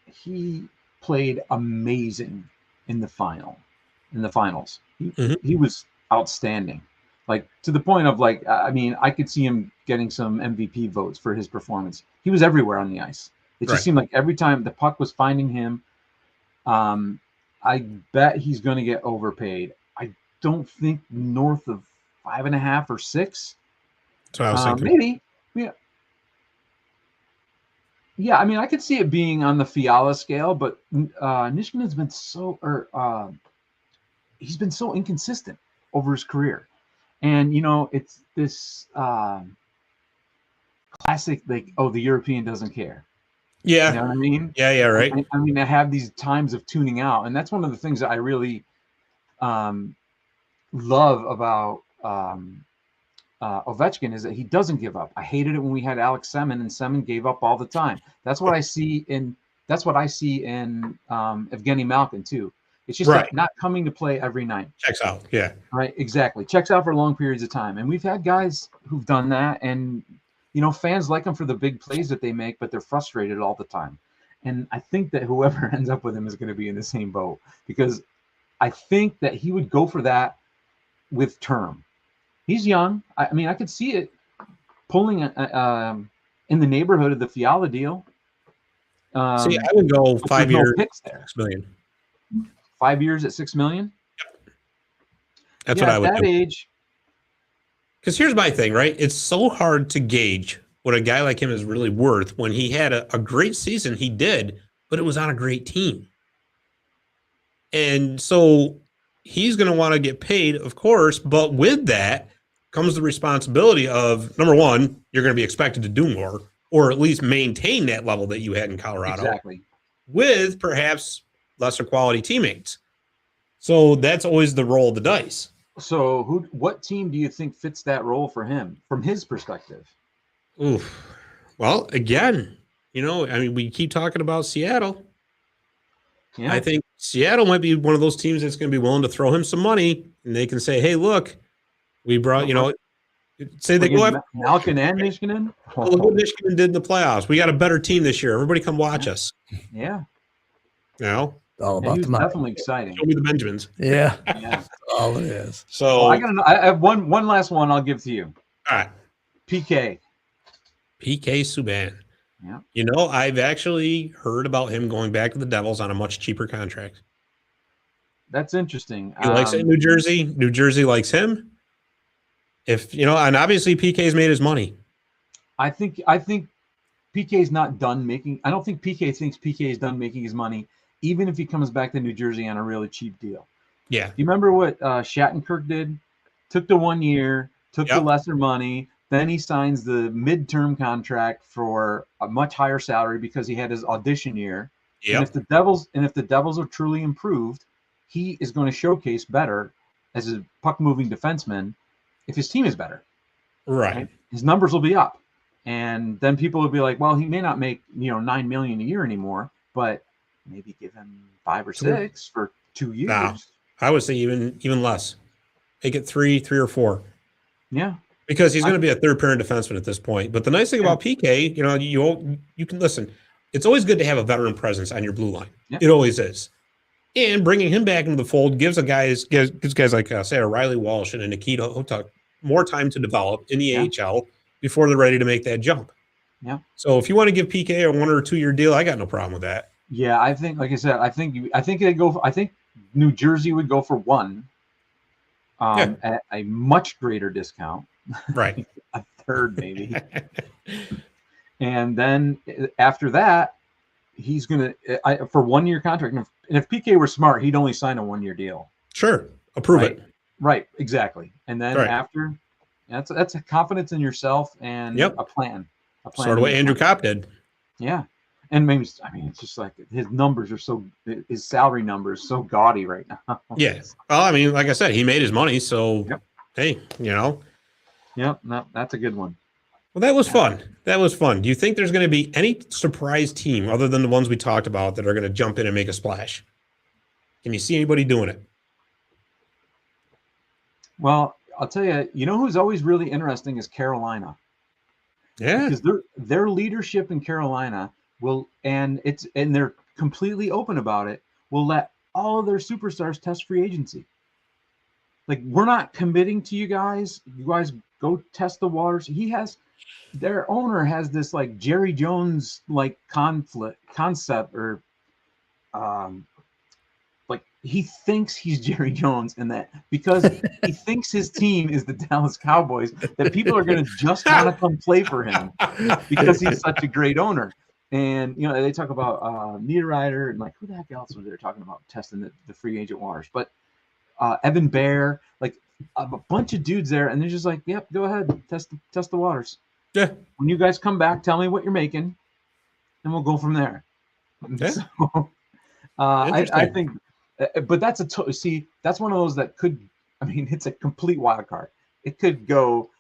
He played amazing in the finals. He was outstanding, like to the point of, like, I mean, I could see him getting some MVP votes for his performance. He was everywhere on the ice. It just seemed like every time the puck was finding him, I bet he's going to get overpaid. I don't think north of 5.5 or 6. So I was thinking. Maybe, yeah. I mean, I could see it being on the Fiala scale, but Niskanen's been he's been so inconsistent over his career. And, it's this classic, like, the European doesn't care. Yeah. You know what I mean? Yeah, right. I mean, I have these times of tuning out. And that's one of the things that I really love about Ovechkin is that he doesn't give up. I hated it when we had Alex Semin, and Semin gave up all the time. That's what I see in Evgeny Malkin too. It's just like not coming to play every night. Checks out. Yeah. Right. Exactly. Checks out for long periods of time. And we've had guys who've done that, and fans like them for the big plays that they make, but they're frustrated all the time. And I think that whoever ends up with him is going to be in the same boat, because I think that he would go for that with term. He's young. I mean, I could see it pulling in the neighborhood of the Fiala deal. See, I would go 5 years, picks there. $6 million. 5 years at $6 million. That's what I would at that do. age. Because here's my thing, right? It's so hard to gauge what a guy like him is really worth when he had a great season. He did, but it was on a great team. And so he's going to want to get paid, of course, but with that comes the responsibility of, number one, you're going to be expected to do more, or at least maintain that level that you had in Colorado. Exactly. With perhaps lesser quality teammates. So that's always the roll of the dice. So what team do you think fits that role for him from his perspective? Oof. Well, again, I mean, we keep talking about Seattle. Yeah. I think Seattle might be one of those teams that's going to be willing to throw him some money, and they can say, hey, look, we brought, say they go after Malkin and Michigan. look what Michigan did in the playoffs. We got a better team this year. Everybody come watch us. Yeah. All about He was the money. definitely exciting. Show me the Benjamins. Yeah. Yeah. All it is. So I have one last one I'll give to you. all right. PK. PK Subban. Yeah. I've actually heard about him going back to the Devils on a much cheaper contract. That's interesting. He likes it in New Jersey. New Jersey likes him. And obviously PK's made his money. I think PK's not done making. I don't think PK thinks PK is done making his money, even if he comes back to New Jersey on a really cheap deal. Yeah. You remember what Shattenkirk did? Took the 1 year, took the lesser money. Then he signs the midterm contract for a much higher salary because he had his audition year. Yep. And if the Devils are truly improved, he is going to showcase better as a puck moving defenseman if his team is better. Right. His numbers will be up. And then people will be like, well, he may not make, $9 million a year anymore, but maybe give him 5 or 6 for 2 years. No, I would say even less. Make it 3 or 4. Yeah. Because he's going to be a third pairing defenseman at this point. But the nice thing about PK, you can listen. It's always good to have a veteran presence on your blue line. Yeah. It always is. And bringing him back into the fold gives guys like say a Riley Walsh and a Nikita Hotuk more time to develop in the AHL before they're ready to make that jump. Yeah. So if you want to give PK a 1 or 2 year deal, I got no problem with that. Yeah, I think, like I said, I think New Jersey would go for 1 at a much greater discount. Right. A third maybe. And then after that, he's going to for 1 year contract. And if PK were smart, he'd only sign a 1 year deal. Sure. Approve it. Right. Exactly. And then after, that's a confidence in yourself and a plan. Sort of what Andrew Kopp did. Yeah. And maybe, it's just like his numbers are his salary number is so gaudy right now. Yeah. Well, like I said, he made his money. So, hey, Yep. No, that's a good one. Well, that was fun. Do you think there's going to be any surprise team other than the ones we talked about that are going to jump in and make a splash? Can you see anybody doing it? Well, I'll tell you, who's always really interesting is Carolina. Yeah. Because their leadership in Carolina and they're completely open about it, will let all of their superstars test free agency. Like, we're not committing to you guys. You guys go test the waters. Their owner has this like Jerry Jones like concept or like he thinks he's Jerry Jones, and that because he thinks his team is the Dallas Cowboys, that people are going to just want to come play for him because he's such a great owner. And they talk about Niederreiter and like who the heck else was they talking about testing the free agent waters, but Evan Bear, like a bunch of dudes there, and they're just like, yep, go ahead, test the waters. Yeah. When you guys come back, tell me what you're making, and we'll go from there. Yeah. So, I think, but that's that's one of those that could, it's a complete wild card. It could go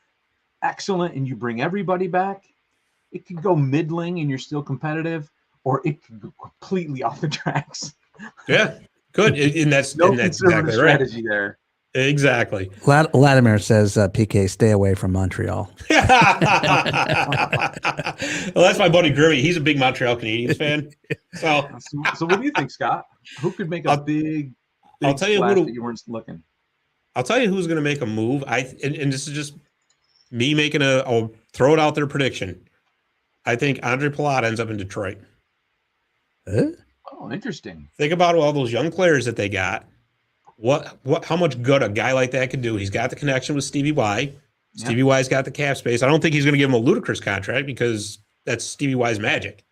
excellent and you bring everybody back. It could go middling and you're still competitive, or it could go completely off the tracks. Yeah, good. And that's exactly strategy there. Exactly. Vladimir says, PK, stay away from Montreal. Well, that's my buddy Grimmy. He's a big Montreal Canadiens fan. So what do you think, Scott? Who could make a big I'll tell you splash who that you weren't looking? I'll tell you who's going to make a move. And this is just me making I'll throw it out there prediction. I think Andre Palat ends up in Detroit. Oh, interesting. Think about all those young players that they got. How much good a guy like that could do. He's got the connection with Stevie Y. Stevie Y's got the cap space. I don't think he's going to give him a ludicrous contract because that's Stevie Y's magic.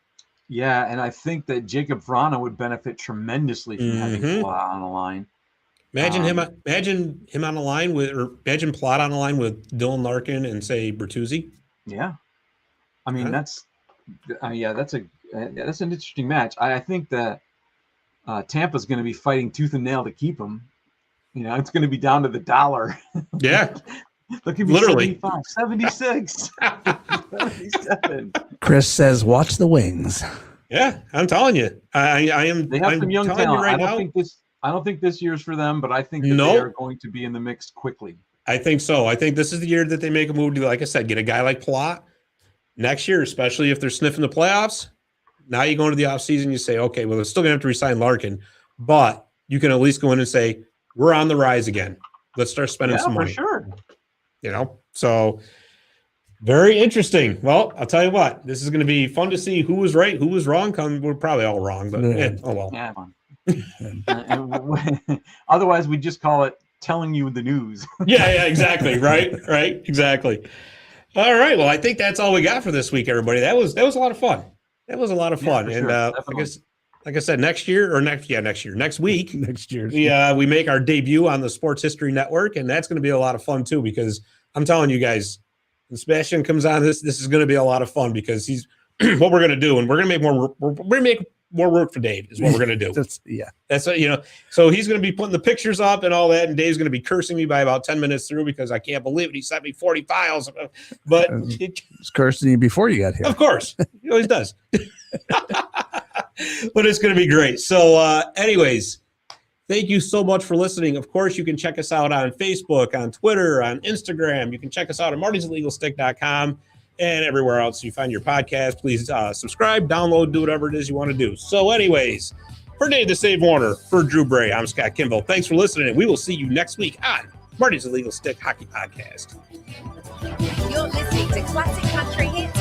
Yeah, and I think that Jacob Vrana would benefit tremendously from having Palat on the line. Imagine him on the line imagine Palat on the line with Dylan Larkin and say Bertuzzi. Yeah, I mean that's an interesting match. I think that Tampa's going to be fighting tooth and nail to keep him. It's going to be down to the dollar. Yeah. Look at me, literally 76, 77. Chris says, "Watch the Wings." Yeah, I'm telling you, I am. They have some young talent. Right I don't think this year's for them, but I think that they are going to be in the mix quickly. I think so. I think this is the year that they make a move to, like I said, get a guy like Palat next year, especially if they're sniffing the playoffs. Now you go into the offseason, you say, okay, well, they're still going to have to re-sign Larkin, but you can at least go in and say, we're on the rise again. Let's start spending some money. For sure. So very interesting. Well, I'll tell you what, this is going to be fun to see who was right, who was wrong. We're probably all wrong, but oh well. Yeah, otherwise, we just call it telling you the news. Yeah, exactly. Right, exactly. All right. Well, I think that's all we got for this week, everybody. That was a lot of fun. That was a lot of fun. Yeah, and like I said, next week, we make our debut on the Sports History Network, and that's going to be a lot of fun too. Because I'm telling you guys, when Sebastian comes on, this is going to be a lot of fun because he's what we're going to do, and we're going to make more. We're going to make more work for Dave is what we're going to do. That's what, so he's going to be putting the pictures up and all that. And Dave's going to be cursing me by about 10 minutes through because I can't believe it. He sent me 40 files, but he's cursing you before you got here. Of course. He always does. But it's going to be great. So anyways, thank you so much for listening. Of course, you can check us out on Facebook, on Twitter, on Instagram. You can check us out at martysillegalstick.com. and everywhere else you find your podcast. Please subscribe, download, do whatever it is you want to do. So anyways, for Dave the Save Warner, for Drew Bray, I'm Scott Kimball. Thanks for listening, and we will see you next week on Marty's Illegal Stick Hockey Podcast. You're listening to Classic Country Hits